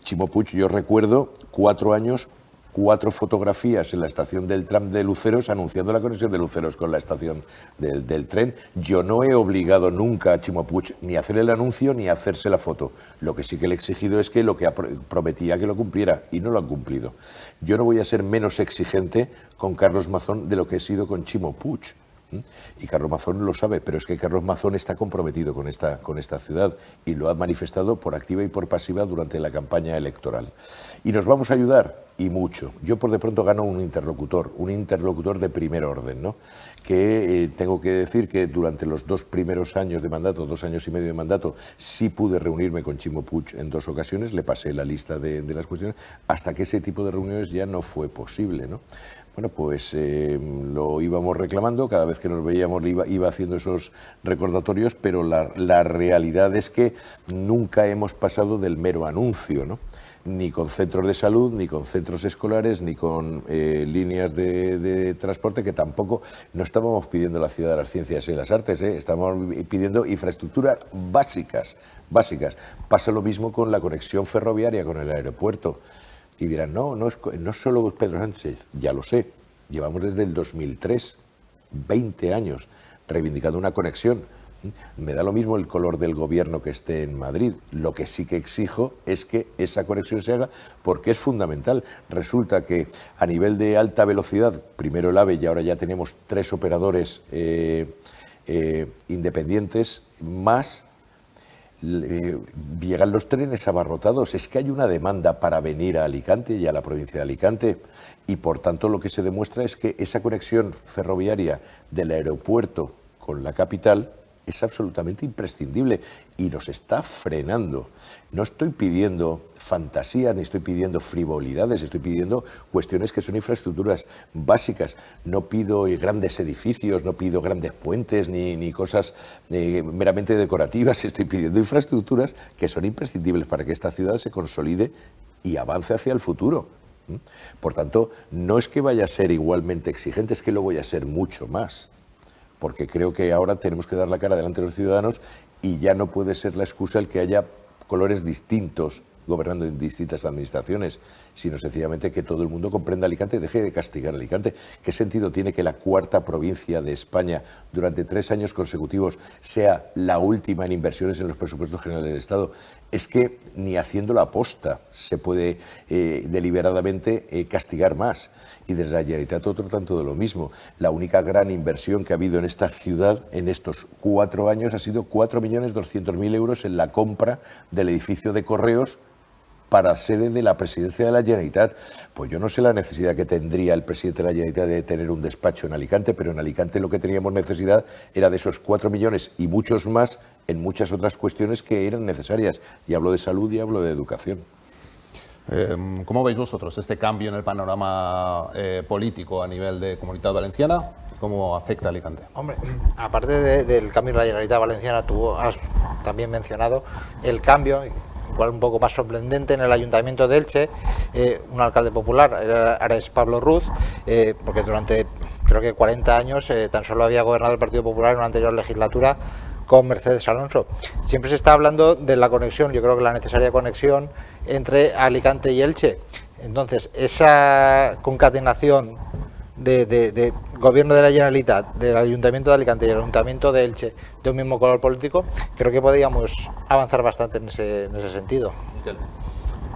Ximo Puig, yo recuerdo 4 años, 4 fotografías en la estación del tram de Luceros anunciando la conexión de Luceros con la estación del tren. Yo no he obligado nunca a Ximo Puig ni a hacer el anuncio ni a hacerse la foto. Lo que sí que le he exigido es que lo que prometía que lo cumpliera, y no lo han cumplido. Yo no voy a ser menos exigente con Carlos Mazón de lo que he sido con Ximo Puig. Y Carlos Mazón lo sabe, pero es que Carlos Mazón está comprometido con esta ciudad y lo ha manifestado por activa y por pasiva durante la campaña electoral. Y nos vamos a ayudar, y mucho. Yo por de pronto gano un interlocutor de primer orden, ¿no? Que tengo que decir que durante los 2 primeros años de mandato, 2 años y medio de mandato, sí pude reunirme con Ximo Puig en 2 ocasiones, le pasé la lista de las cuestiones, hasta que ese tipo de reuniones ya no fue posible, ¿no? Bueno, pues lo íbamos reclamando, cada vez que nos veíamos iba haciendo esos recordatorios, pero la realidad es que nunca hemos pasado del mero anuncio, ¿no? Ni con centros de salud, ni con centros escolares, ni con líneas de transporte, que tampoco no estábamos pidiendo la ciudad de las ciencias y las artes, estábamos pidiendo infraestructuras básicas. Pasa lo mismo con la conexión ferroviaria con el aeropuerto. Y dirán, no es solo Pedro Sánchez, ya lo sé, llevamos desde el 2003, 20 años, reivindicando una conexión. Me da lo mismo el color del gobierno que esté en Madrid. Lo que sí que exijo es que esa conexión se haga porque es fundamental. Resulta que a nivel de alta velocidad, primero el AVE y ahora ya tenemos 3 operadores independientes más. Llegan los trenes abarrotados, es que hay una demanda para venir a Alicante y a la provincia de Alicante y por tanto lo que se demuestra es que esa conexión ferroviaria del aeropuerto con la capital es absolutamente imprescindible y nos está frenando. No estoy pidiendo fantasía ni estoy pidiendo frivolidades, estoy pidiendo cuestiones que son infraestructuras básicas. No pido grandes edificios, no pido grandes puentes ni cosas meramente decorativas, estoy pidiendo infraestructuras que son imprescindibles para que esta ciudad se consolide y avance hacia el futuro. Por tanto, no es que vaya a ser igualmente exigente, es que lo voy a ser mucho más. Porque creo que ahora tenemos que dar la cara delante de los ciudadanos y ya no puede ser la excusa el que haya colores distintos gobernando en distintas administraciones, sino sencillamente que todo el mundo comprenda Alicante y deje de castigar a Alicante. ¿Qué sentido tiene que la 4ª provincia de España durante 3 años consecutivos sea la última en inversiones en los presupuestos generales del Estado? Es que ni haciendo la aposta se puede deliberadamente castigar más. Y desde la Generalitat otro tanto de lo mismo. La única gran inversión que ha habido en esta ciudad en estos 4 años ha sido 4.200.000 euros en la compra del edificio de Correos para sede de la presidencia de la Generalitat. Pues yo no sé la necesidad que tendría el presidente de la Generalitat de tener un despacho en Alicante, pero en Alicante lo que teníamos necesidad era de esos 4 millones y muchos más en muchas otras cuestiones que eran necesarias. Y hablo de salud y hablo de educación.
¿Cómo veis vosotros este cambio en el panorama político a nivel de Comunitat Valenciana? ¿Cómo afecta a Alicante?
Hombre, aparte del cambio en la Generalitat Valenciana, tú has también mencionado el cambio, igual un poco más sorprendente, en el Ayuntamiento de Elche, un alcalde popular, ahora es Pablo Ruz, porque durante creo que 40 años tan solo había gobernado el Partido Popular en una anterior legislatura con Mercedes Alonso. Siempre se está hablando de la conexión, yo creo que la necesaria conexión entre Alicante y Elche. Entonces, esa concatenación de gobierno de la Generalitat, del Ayuntamiento de Alicante y el Ayuntamiento de Elche de un mismo color político, creo que podríamos avanzar bastante en ese sentido.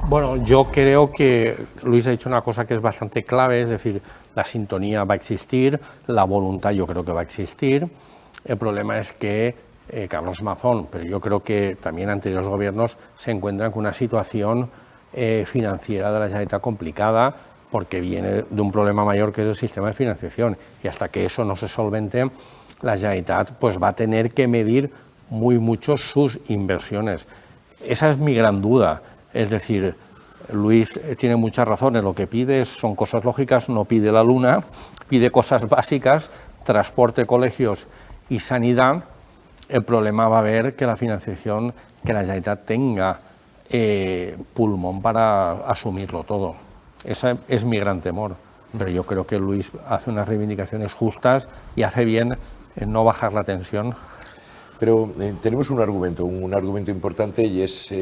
Bueno, yo creo que Luis ha dicho una cosa que es bastante clave, es decir, la sintonía va a existir, la voluntad yo creo que va a existir. El problema es que Carlos Mazón, pero yo creo que también anteriores gobiernos se encuentran con una situación financiera de la Generalitat complicada porque viene de un problema mayor que es el sistema de financiación y hasta que eso no se solvente, la Generalitat pues va a tener que medir mucho sus inversiones. Esa es mi gran duda, es decir, Luis tiene muchas razones, lo que pide son cosas lógicas, no pide la luna, pide cosas básicas, transporte, colegios y sanidad. El problema va a haber que la financiación, que la Generalitat tenga pulmón para asumirlo todo. Ese es mi gran temor, pero yo creo que Luis hace unas reivindicaciones justas y hace bien en no bajar la tensión.
Pero tenemos un argumento importante y es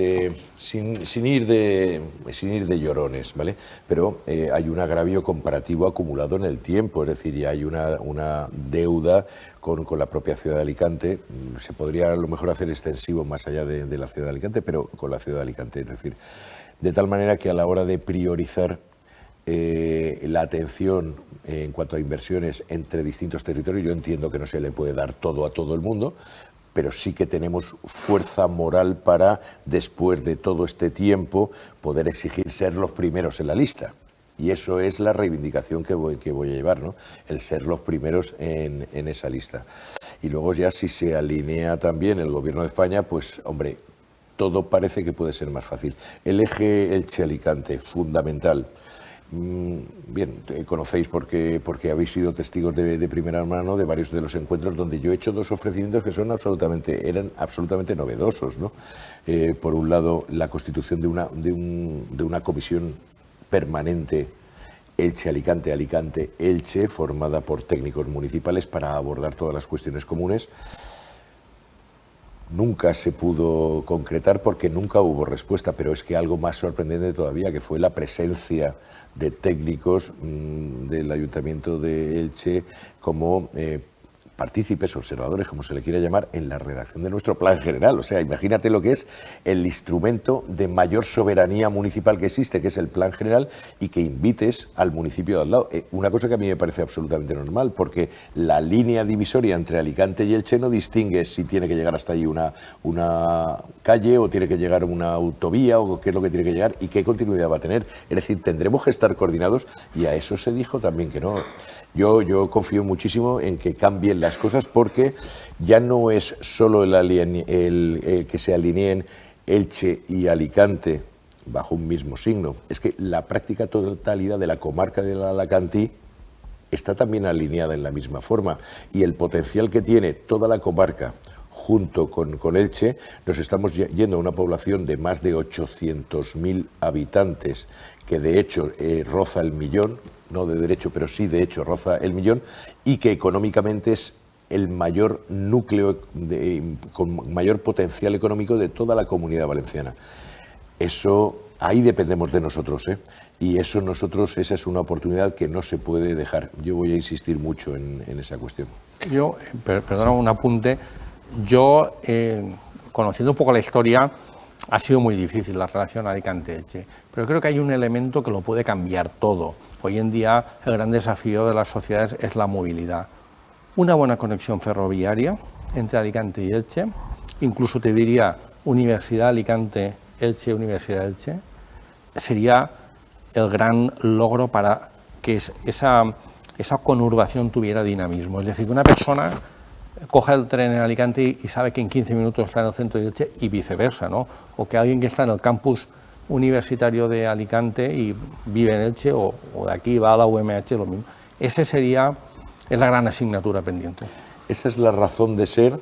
sin ir de llorones, ¿vale? Pero hay un agravio comparativo acumulado en el tiempo, es decir, ya hay una deuda con la propia ciudad de Alicante. Se podría a lo mejor hacer extensivo más allá de la ciudad de Alicante, pero con la ciudad de Alicante, es decir, de tal manera que a la hora de priorizar la atención en cuanto a inversiones entre distintos territorios. Yo entiendo que no se le puede dar todo a todo el mundo, pero sí que tenemos fuerza moral para, después de todo este tiempo, poder exigir ser los primeros en la lista. Y eso es la reivindicación que voy a llevar, ¿no? El ser los primeros en esa lista. Y luego ya si se alinea también el Gobierno de España, pues hombre, todo parece que puede ser más fácil. El eje Elche-Alicante, fundamental. Bien, conocéis porque habéis sido testigos de primera mano de varios de los encuentros donde yo he hecho dos ofrecimientos que eran absolutamente novedosos, ¿no? Por un lado, la constitución de una comisión permanente Elche-Alicante, Alicante-Elche, formada por técnicos municipales para abordar todas las cuestiones comunes. Nunca se pudo concretar porque nunca hubo respuesta, pero es que algo más sorprendente todavía, que fue la presencia de técnicos del Ayuntamiento de Elche como partícipes, observadores, como se le quiera llamar, en la redacción de nuestro plan general. O sea, imagínate lo que es el instrumento de mayor soberanía municipal que existe, que es el plan general, y que invites al municipio de al lado. Una cosa que a mí me parece absolutamente normal, porque la línea divisoria entre Alicante y Elche no distingue si tiene que llegar hasta allí una calle o tiene que llegar una autovía o qué es lo que tiene que llegar y qué continuidad va a tener. Es decir, tendremos que estar coordinados, y a eso se dijo también que no. Yo confío muchísimo en que cambien las cosas, porque ya no es solo el que se alineen Elche y Alicante bajo un mismo signo, es que la práctica totalidad de la comarca del Alacantí está también alineada en la misma forma, y el potencial que tiene toda la comarca junto con Elche, nos estamos yendo a una población de más de 800.000 habitantes, que de hecho roza el millón, no de derecho, pero sí de hecho roza el millón, y que económicamente es el mayor núcleo con mayor potencial económico de toda la Comunidad Valenciana. Eso, ahí dependemos de nosotros, y esa es una oportunidad que no se puede dejar. Yo voy a insistir mucho en esa cuestión.
Yo, perdona un apunte, yo, conociendo un poco la historia, ha sido muy difícil la relación Alicante-Elche, pero creo que hay un elemento que lo puede cambiar todo. Hoy en día el gran desafío de las sociedades es la movilidad. Una buena conexión ferroviaria entre Alicante y Elche, incluso te diría Universidad Alicante-Elche, Universidad Elche, sería el gran logro para que esa conurbación tuviera dinamismo. Es decir, que una persona coja el tren en Alicante y sabe que en 15 minutos está en el centro de Elche, y viceversa, ¿no? O que alguien que está en el campus universitario de Alicante y vive en Elche, o de aquí va a la UMH, lo mismo. Es la gran asignatura pendiente.
Esa es la razón de ser.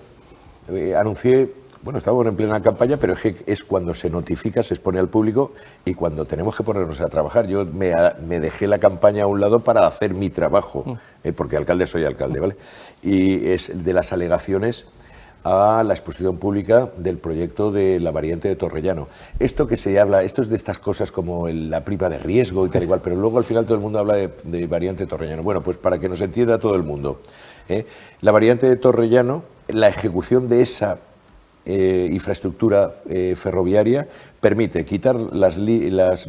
Anuncié, bueno, estamos en plena campaña, pero es cuando se notifica, se expone al público, y cuando tenemos que ponernos a trabajar. Yo me dejé la campaña a un lado para hacer mi trabajo, porque alcalde soy alcalde, ¿vale? Y es de las alegaciones a la exposición pública del proyecto de la variante de Torrellano. Esto que se habla, esto es de estas cosas como la prima de riesgo y tal igual, pero luego al final todo el mundo habla de variante de Torrellano. Bueno, pues para que nos entienda todo el mundo, la variante de Torrellano, la ejecución de esa infraestructura ferroviaria permite quitar las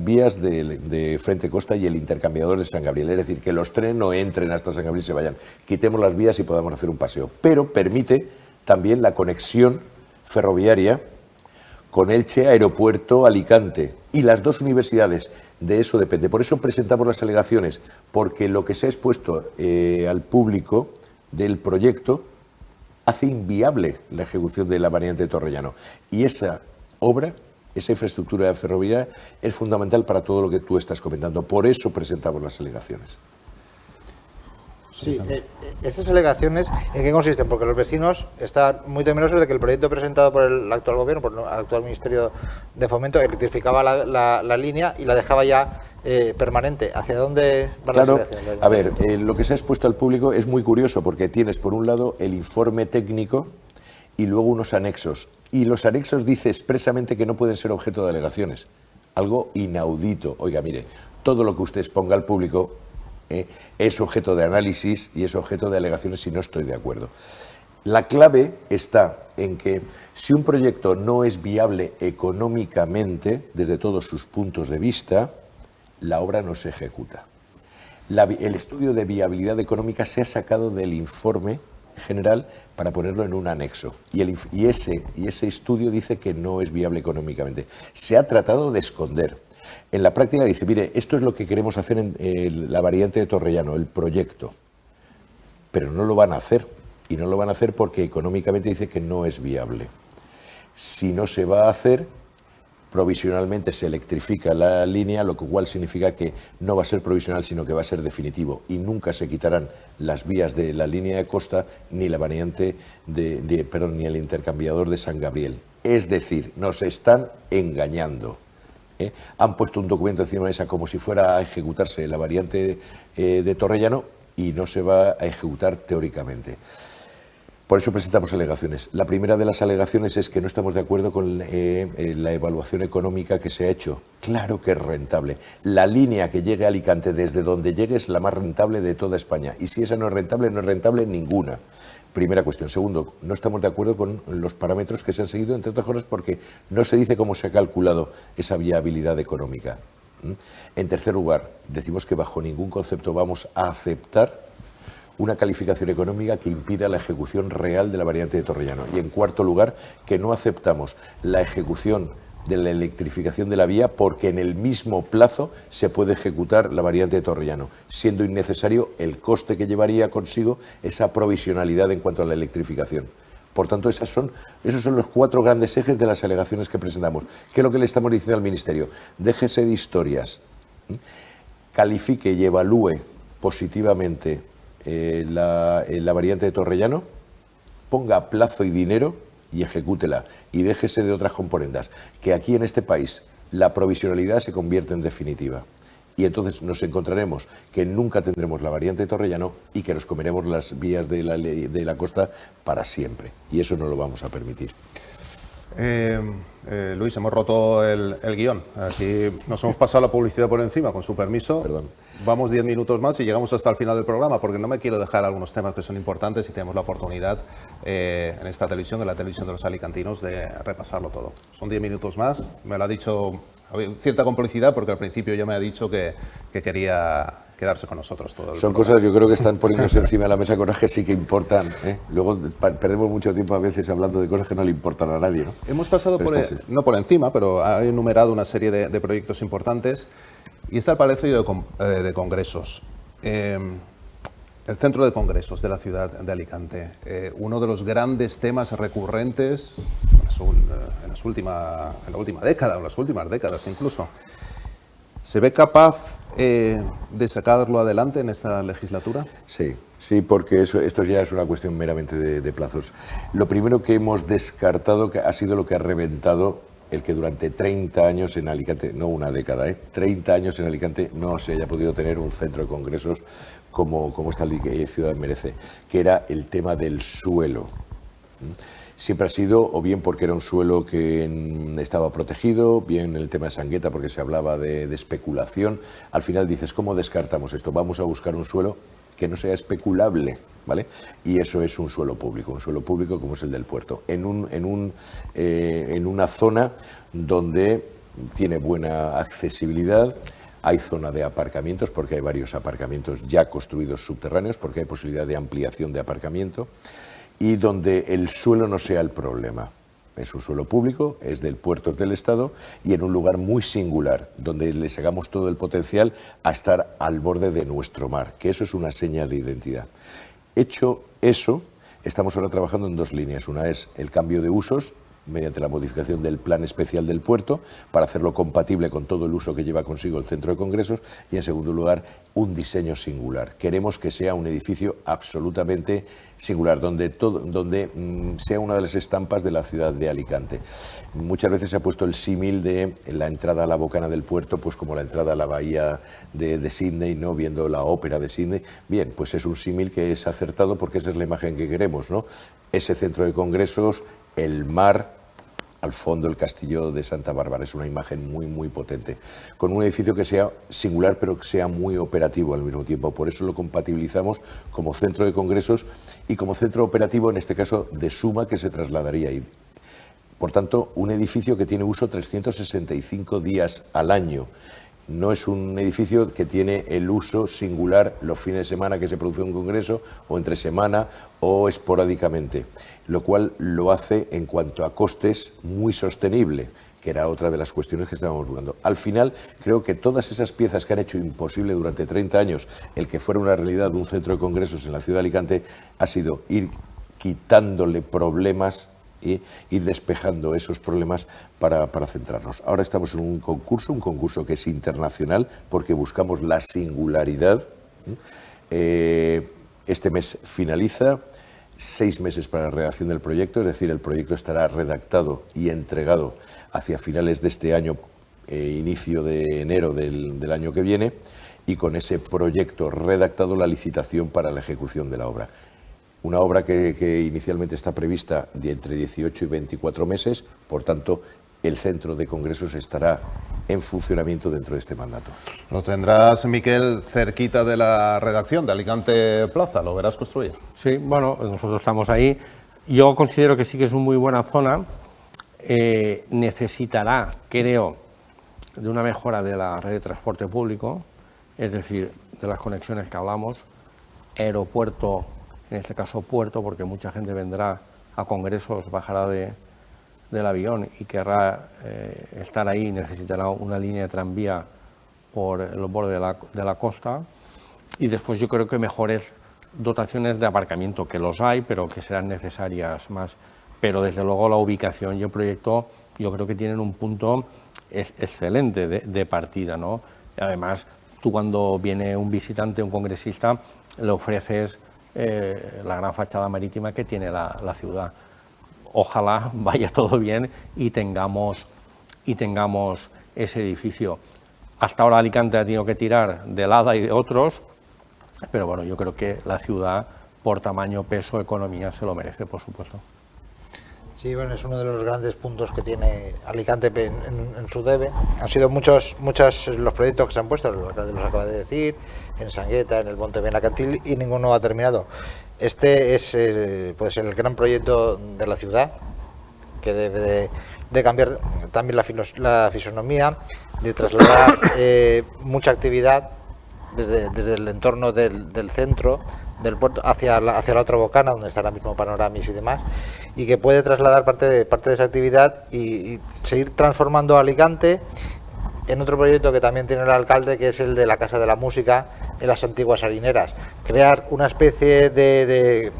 vías de Frente Costa y el intercambiador de San Gabriel, es decir, que los trenes no entren hasta San Gabriel y se vayan, quitemos las vías y podamos hacer un paseo, pero permite también la conexión ferroviaria con Elche, Aeropuerto, Alicante, y las dos universidades. De eso depende. Por eso presentamos las alegaciones, porque lo que se ha expuesto al público del proyecto hace inviable la ejecución de la variante de Torrellano. Y esa obra, esa infraestructura ferroviaria, es fundamental para todo lo que tú estás comentando. Por eso presentamos las alegaciones.
Sí, esas alegaciones, ¿en qué consisten? Porque los vecinos están muy temerosos de que el proyecto presentado por el actual gobierno, por el actual Ministerio de Fomento, electrificaba la línea y la dejaba ya permanente. ¿Hacia dónde van las alegaciones?
A ver, lo que se ha expuesto al público es muy curioso, porque tienes por un lado el informe técnico y luego unos anexos. Y los anexos dice expresamente que no pueden ser objeto de alegaciones. Algo inaudito. Oiga, mire, todo lo que usted exponga al público es objeto de análisis y es objeto de alegaciones si no estoy de acuerdo. La clave está en que si un proyecto no es viable económicamente, desde todos sus puntos de vista, la obra no se ejecuta. El estudio de viabilidad económica se ha sacado del informe general para ponerlo en un anexo y ese estudio dice que no es viable económicamente. Se ha tratado de esconder. En la práctica dice, mire, esto es lo que queremos hacer en la variante de Torrellano, el proyecto, pero no lo van a hacer, y no lo van a hacer porque económicamente dice que no es viable. Si no se va a hacer, provisionalmente se electrifica la línea, lo cual significa que no va a ser provisional, sino que va a ser definitivo, y nunca se quitarán las vías de la línea de costa ni la variante ni el intercambiador de San Gabriel. Es decir, nos están engañando. Han puesto un documento encima de la mesa como si fuera a ejecutarse la variante de Torrellano y no se va a ejecutar teóricamente. Por eso presentamos alegaciones. La primera de las alegaciones es que no estamos de acuerdo con la evaluación económica que se ha hecho. Claro que es rentable. La línea que llegue a Alicante desde donde llegue es la más rentable de toda España. Y si esa no es rentable ninguna. Primera cuestión. Segundo, no estamos de acuerdo con los parámetros que se han seguido, entre otras cosas porque no se dice cómo se ha calculado esa viabilidad económica. En tercer lugar, decimos que bajo ningún concepto vamos a aceptar una calificación económica que impida la ejecución real de la variante de Torrellano. Y en cuarto lugar, que no aceptamos la ejecución de la electrificación de la vía porque en el mismo plazo se puede ejecutar la variante de Torrellano, siendo innecesario el coste que llevaría consigo esa provisionalidad en cuanto a la electrificación. Por tanto, esos son los 4 grandes ejes de las alegaciones que presentamos. ¿Qué es lo que le estamos diciendo al Ministerio? Déjese de historias, califique y evalúe positivamente la variante de Torrellano, ponga plazo y dinero y ejecútela, y déjese de otras componendas, que aquí en este país la provisionalidad se convierte en definitiva. Y entonces nos encontraremos que nunca tendremos la variante de Torrellano y que nos comeremos las vías de la costa para siempre. Y eso no lo vamos a permitir.
Luis, hemos roto el guión. Aquí nos hemos pasado la publicidad por encima, con su permiso.
Perdón.
Vamos 10 minutos más y llegamos hasta el final del programa, porque no me quiero dejar algunos temas que son importantes y tenemos la oportunidad en esta televisión, en la televisión de los alicantinos, de repasarlo todo. Son 10 minutos más. Me lo ha dicho, cierta complicidad, porque al principio ya me ha dicho que quería quedarse con nosotros todo el
Son
programa.
cosas, yo creo que están poniéndose encima de la mesa cosas que sí que importan, ¿eh? Luego perdemos mucho tiempo a veces hablando de cosas que no le importan a nadie, ¿no?
Hemos pasado no por encima, pero ha enumerado una serie de proyectos importantes y está el Palacio de Congresos. El centro de congresos de la ciudad de Alicante, uno de los grandes temas recurrentes en la última década, o las últimas décadas incluso. ¿Se ve capaz de sacarlo adelante en esta legislatura?
Sí, porque esto ya es una cuestión meramente de plazos. Lo primero que hemos descartado ha sido lo que ha reventado el que durante 30 años en Alicante, no una década, 30 años en Alicante no se haya podido tener un centro de congresos como esta ciudad merece, que era el tema del suelo. Siempre ha sido, o bien porque era un suelo que estaba protegido, bien el tema de Sangueta porque se hablaba de especulación. Al final dices, ¿cómo descartamos esto? Vamos a buscar un suelo que no sea especulable, ¿vale? Y eso es un suelo público como es el del puerto, en una zona donde tiene buena accesibilidad. Hay zona de aparcamientos, porque hay varios aparcamientos ya construidos subterráneos, porque hay posibilidad de ampliación de aparcamiento, y donde el suelo no sea el problema. Es un suelo público, es del puerto, es del Estado, y en un lugar muy singular, donde le sacamos todo el potencial a estar al borde de nuestro mar, que eso es una seña de identidad. Hecho eso, estamos ahora trabajando en 2 líneas. Una es el cambio de usos, mediante la modificación del plan especial del puerto, para hacerlo compatible con todo el uso que lleva consigo el centro de congresos, y en segundo lugar, un diseño singular. Queremos que sea un edificio absolutamente singular, donde sea una de las estampas de la ciudad de Alicante. Muchas veces se ha puesto el símil de la entrada a la bocana del puerto, pues como la entrada a la bahía de Sídney, ¿no? Viendo la ópera de Sídney. Bien, pues es un símil que es acertado porque esa es la imagen que queremos, ¿no? Ese centro de congresos, el mar, al fondo el castillo de Santa Bárbara. Es una imagen muy, muy potente, con un edificio que sea singular pero que sea muy operativo al mismo tiempo. Por eso lo compatibilizamos como centro de congresos y como centro operativo, en este caso de Suma, que se trasladaría ahí. Por tanto, un edificio que tiene uso 365 días al año, No es un edificio que tiene el uso singular los fines de semana que se produce un congreso, o entre semana, o esporádicamente, lo cual lo hace en cuanto a costes muy sostenible, que era otra de las cuestiones que estábamos buscando. Al final, creo que todas esas piezas que han hecho imposible durante 30 años el que fuera una realidad un centro de congresos en la ciudad de Alicante ha sido ir quitándole problemas y ir despejando esos problemas para centrarnos. Ahora estamos en un concurso que es internacional porque buscamos la singularidad. Este mes finaliza, 6 meses para la redacción del proyecto, es decir, el proyecto estará redactado y entregado hacia finales de este año, inicio de enero del año que viene, y con ese proyecto redactado la licitación para la ejecución de la obra. Una obra que inicialmente está prevista de entre 18 y 24 meses, por tanto, el centro de congresos estará en funcionamiento dentro de este mandato.
Lo tendrás, Miquel, cerquita de la redacción de Alicante Plaza, ¿lo verás construir?
Sí, bueno, nosotros estamos ahí. Yo considero que sí que es una muy buena zona. Necesitará, creo, de una mejora de la red de transporte público, es decir, de las conexiones que hablamos, aeropuerto, en este caso puerto, porque mucha gente vendrá a congresos, bajará del avión y querrá estar ahí, necesitará una línea de tranvía por el borde de la costa, y después yo creo que mejores dotaciones de aparcamiento, que los hay, pero que serán necesarias más. Pero desde luego la ubicación y el proyecto yo creo que tienen un punto excelente de partida, ¿no? Y además, tú cuando viene un visitante, un congresista, le ofreces la gran fachada marítima que tiene la ciudad. Ojalá vaya todo bien y tengamos ese edificio. Hasta ahora Alicante ha tenido que tirar del ADA y de otros, pero bueno, yo creo que la ciudad, por tamaño, peso, economía, se lo merece, por supuesto.
Sí, bueno, es uno de los grandes puntos que tiene Alicante en su debe. Han sido muchos los proyectos que se han puesto, lo acaba de decir, en Sangueta, en el Monte Benacantil, y ninguno ha terminado. Este es puede ser el gran proyecto de la ciudad, que debe de cambiar también la fisonomía, de trasladar mucha actividad desde el entorno del centro, del puerto, hacia la otra bocana, donde está ahora mismo Panoramis y demás, y que puede trasladar parte de esa actividad y seguir transformando Alicante en otro proyecto que también tiene el alcalde, que es el de la Casa de la Música en las antiguas harineras. Crear una especie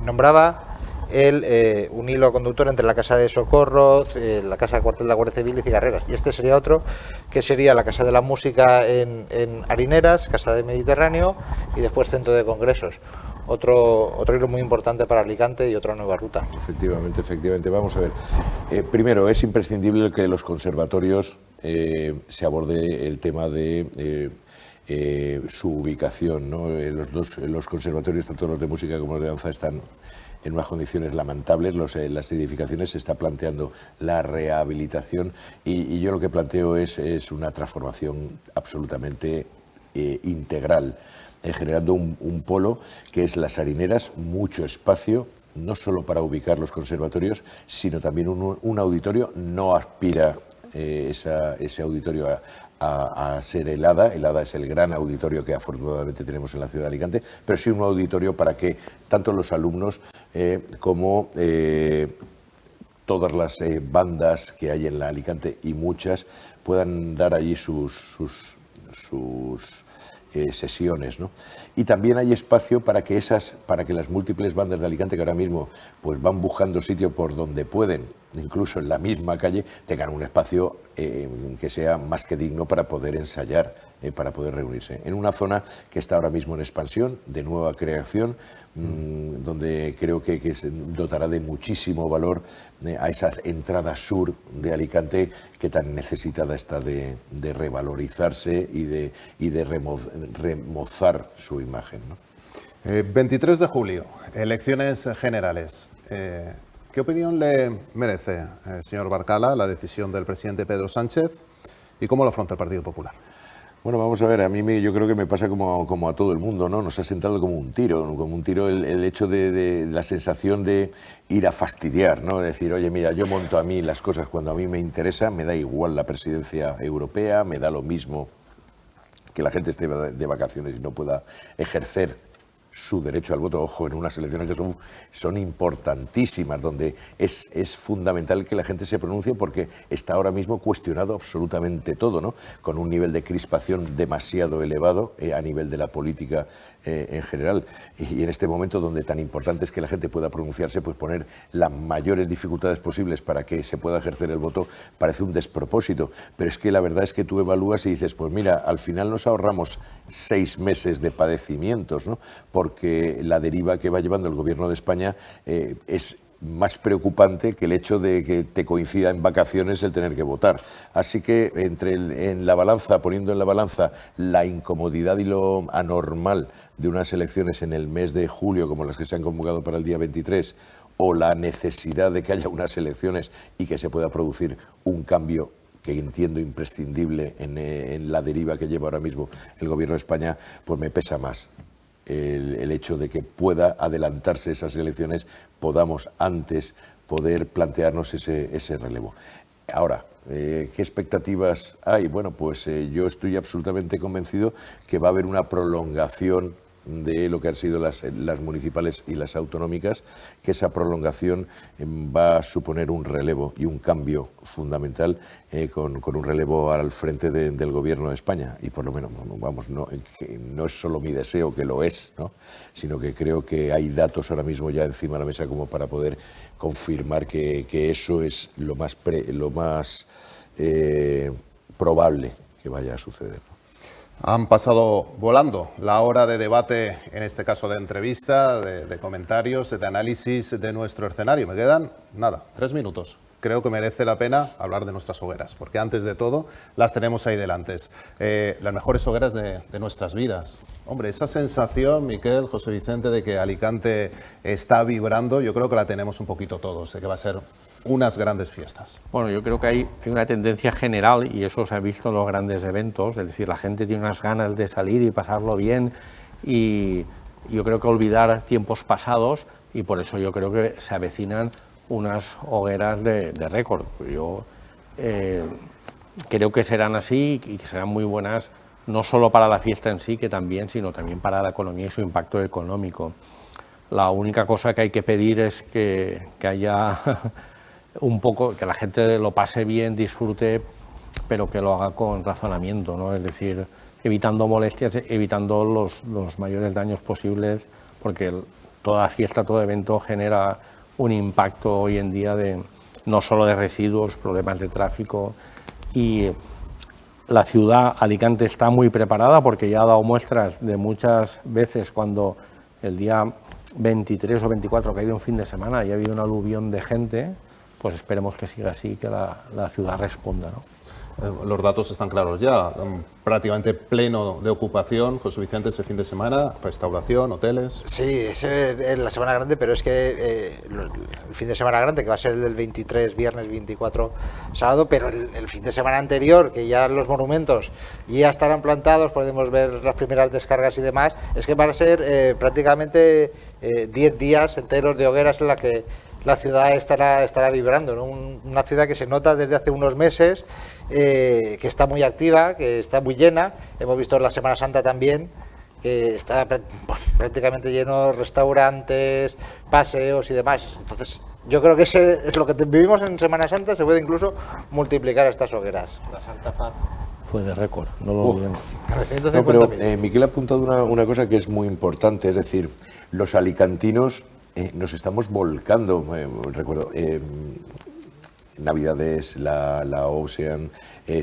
nombraba él un hilo conductor entre la Casa de Socorro, la Casa de Cuartel de la Guardia Civil y Cigarreras. Y este sería otro, que sería la Casa de la Música en Harineras, Casa de Mediterráneo y después Centro de Congresos. Otro hilo muy importante para Alicante y otra nueva ruta.
Efectivamente. Vamos a ver. Primero, es imprescindible que los conservatorios se aborde el tema de su ubicación, ¿no? Los conservatorios, tanto los de música como los de danza, están en unas condiciones lamentables. Las edificaciones se está planteando la rehabilitación y yo lo que planteo es una transformación absolutamente integral, generando un polo que es las harineras, mucho espacio, no solo para ubicar los conservatorios, sino también un auditorio. No aspira ese auditorio a ser el ADA. El ADA es el gran auditorio que afortunadamente tenemos en la ciudad de Alicante, pero sí un auditorio para que tanto los alumnos como todas las bandas que hay en la Alicante, y muchas, puedan dar allí sus sesiones, ¿no? Y también hay espacio para que las múltiples bandas de Alicante, que ahora mismo pues van buscando sitio por donde pueden, incluso en la misma calle, tengan un espacio que sea más que digno para poder ensayar, para poder reunirse. En una zona que está ahora mismo en expansión, de nueva creación, donde creo que se dotará de muchísimo valor a esa entrada sur de Alicante, que tan necesitada está de revalorizarse y de remozar su imagen, ¿no?
23 de julio, elecciones generales. ¿Qué opinión le merece, señor Barcala, la decisión del presidente Pedro Sánchez y cómo lo afronta el Partido Popular?
Bueno, vamos a ver, yo creo que me pasa como a todo el mundo, ¿no? Nos ha sentado como un tiro el hecho de la sensación de ir a fastidiar, ¿no? Decir, oye, mira, yo monto a mí las cosas cuando a mí me interesa, me da igual la presidencia europea, me da lo mismo que la gente esté de vacaciones y no pueda ejercer su derecho al voto, ojo, en unas elecciones que son importantísimas, donde es fundamental que la gente se pronuncie porque está ahora mismo cuestionado absolutamente todo, ¿no? Con un nivel de crispación demasiado elevado a nivel de la política en general. Y en este momento donde tan importante es que la gente pueda pronunciarse, pues poner las mayores dificultades posibles para que se pueda ejercer el voto parece un despropósito. Pero es que la verdad es que tú evalúas y dices, pues mira, al final nos ahorramos 6 meses de padecimientos, ¿no? Porque la deriva que va llevando el Gobierno de España es más preocupante que el hecho de que te coincida en vacaciones el tener que votar. Así que poniendo en la balanza la incomodidad y lo anormal de unas elecciones en el mes de julio, como las que se han convocado para el día 23, o la necesidad de que haya unas elecciones y que se pueda producir un cambio que entiendo imprescindible en la deriva que lleva ahora mismo el Gobierno de España, pues me pesa más el hecho de que pueda adelantarse esas elecciones, podamos antes poder plantearnos ese relevo. Ahora, ¿qué expectativas hay? Bueno, pues yo estoy absolutamente convencido que va a haber una prolongación de lo que han sido las municipales y las autonómicas, que esa prolongación va a suponer un relevo y un cambio fundamental con un relevo al frente del Gobierno de España. Y por lo menos, vamos, no es solo mi deseo, que lo es, ¿no? Sino que creo que hay datos ahora mismo ya encima de la mesa como para poder confirmar que eso es lo más probable que vaya a suceder.
Han pasado volando la hora de debate, en este caso de entrevista, de comentarios, de análisis de nuestro escenario. Me quedan, 3 minutos. Creo que merece la pena hablar de nuestras hogueras, porque antes de todo las tenemos ahí delante. Las mejores hogueras de nuestras vidas. Hombre, esa sensación, Miquel, José Vicente, de que Alicante está vibrando, yo creo que la tenemos un poquito todos, de que va a ser unas grandes fiestas.
Bueno, yo creo que hay una tendencia general, y eso se ha visto en los grandes eventos, es decir, la gente tiene unas ganas de salir y pasarlo bien, y yo creo que olvidar tiempos pasados, y por eso yo creo que se avecinan unas hogueras de récord. Yo creo que serán así y que serán muy buenas, no solo para la fiesta en sí, que también, sino también para la economía y su impacto económico. La única cosa que hay que pedir es que haya un poco, que la gente lo pase bien, disfrute, pero que lo haga con razonamiento, ¿no? Es decir, evitando molestias, evitando los mayores daños posibles, porque toda fiesta, todo evento genera un impacto hoy en día no solo de residuos, problemas de tráfico, y la ciudad, Alicante, está muy preparada porque ya ha dado muestras de muchas veces cuando el día 23 o 24, que ha habido un fin de semana y ha habido un aluvión de gente, pues esperemos que siga así, que la ciudad responda, ¿no?
Los datos están claros ya, prácticamente pleno de ocupación, José Vicente, ese fin de semana, restauración, hoteles.
Sí, es la semana grande, pero es que el fin de semana grande, que va a ser el del 23, viernes 24, sábado, pero el fin de semana anterior, que ya los monumentos ya estarán plantados, podemos ver las primeras descargas y demás, es que van a ser prácticamente 10 días enteros de hogueras en la que la ciudad estará vibrando, ¿no? Una ciudad que se nota desde hace unos meses, que está muy activa, que está muy llena. Hemos visto en la Semana Santa también que está prácticamente lleno, restaurantes, paseos y demás. Entonces, yo creo que ese es lo que vivimos en Semana Santa, se puede incluso multiplicar estas hogueras.
La Santa Faz fue de récord, no lo olvidemos.
No, pero Miquel ha apuntado una cosa que es muy importante, es decir, los alicantinos nos estamos volcando, recuerdo, Navidades, la Ocean,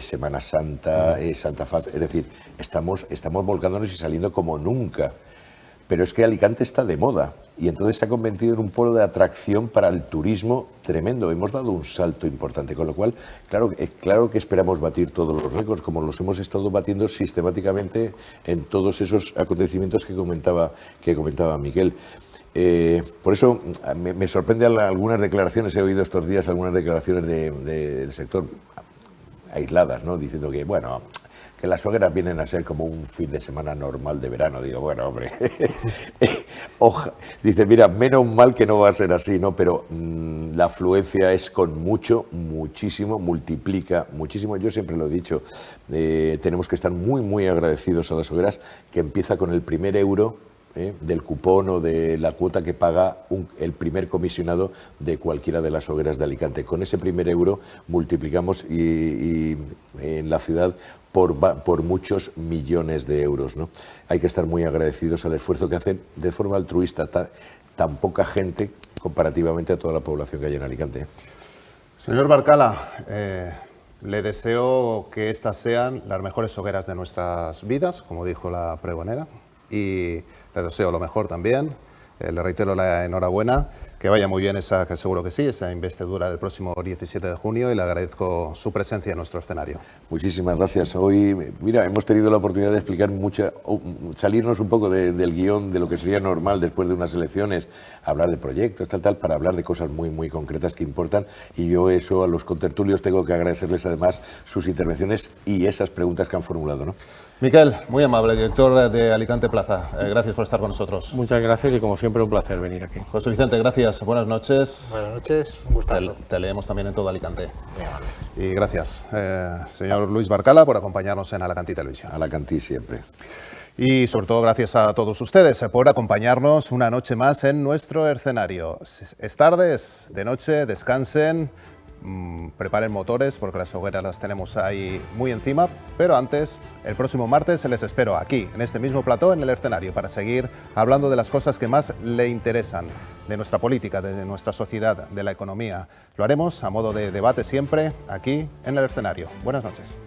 Semana Santa, Santa Faz, es decir, estamos volcándonos y saliendo como nunca. Pero es que Alicante está de moda y entonces se ha convertido en un polo de atracción para el turismo tremendo. Hemos dado un salto importante, con lo cual, claro que esperamos batir todos los récords, como los hemos estado batiendo sistemáticamente en todos esos acontecimientos que comentaba Miquel. Por eso me sorprende algunas declaraciones, he oído estos días algunas declaraciones del sector aisladas, ¿no? Diciendo que, bueno, que las hogueras vienen a ser como un fin de semana normal de verano. Digo, bueno, hombre, dice, mira, menos mal que no va a ser así, ¿no? Pero la afluencia es con muchísimo, multiplica muchísimo. Yo siempre lo he dicho, tenemos que estar muy agradecidos a las hogueras, que empieza con el primer euro del cupón o de la cuota que paga el primer comisionado de cualquiera de las hogueras de Alicante. Con ese primer euro multiplicamos y en la ciudad por muchos millones de euros, ¿no? Hay que estar muy agradecidos al esfuerzo que hacen de forma altruista tan poca gente comparativamente a toda la población que hay en Alicante.
Señor Barcala, le deseo que estas sean las mejores hogueras de nuestras vidas, como dijo la pregonera, y le deseo lo mejor también. Le reitero la enhorabuena, que vaya muy bien esa, que seguro que sí, esa investidura del próximo 17 de junio, y le agradezco su presencia en nuestro escenario.
Muchísimas gracias. Hoy, mira, hemos tenido la oportunidad de explicar salirnos un poco del guión de lo que sería normal después de unas elecciones, hablar de proyectos, tal, para hablar de cosas muy concretas que importan, y yo eso a los contertulios tengo que agradecerles además sus intervenciones y esas preguntas que han formulado, ¿no?
Miquel, muy amable, director de Alicante Plaza. Gracias por estar con nosotros.
Muchas gracias y como siempre un placer venir aquí.
José Vicente, gracias. Buenas noches.
Buenas noches, un gustazo.
Te leemos también en todo Alicante.
Muy amable.
Y gracias, señor Luis Barcala, por acompañarnos en Alacantí Televisión.
Alacantí siempre.
Y sobre todo gracias a todos ustedes por acompañarnos una noche más en nuestro escenario. Es tarde, es de noche, descansen, preparen motores porque las hogueras las tenemos ahí muy encima, pero antes, el próximo martes les espero aquí, en este mismo plató, en el escenario, para seguir hablando de las cosas que más le interesan, de nuestra política, de nuestra sociedad, de la economía. Lo haremos a modo de debate siempre, aquí en el escenario. Buenas noches.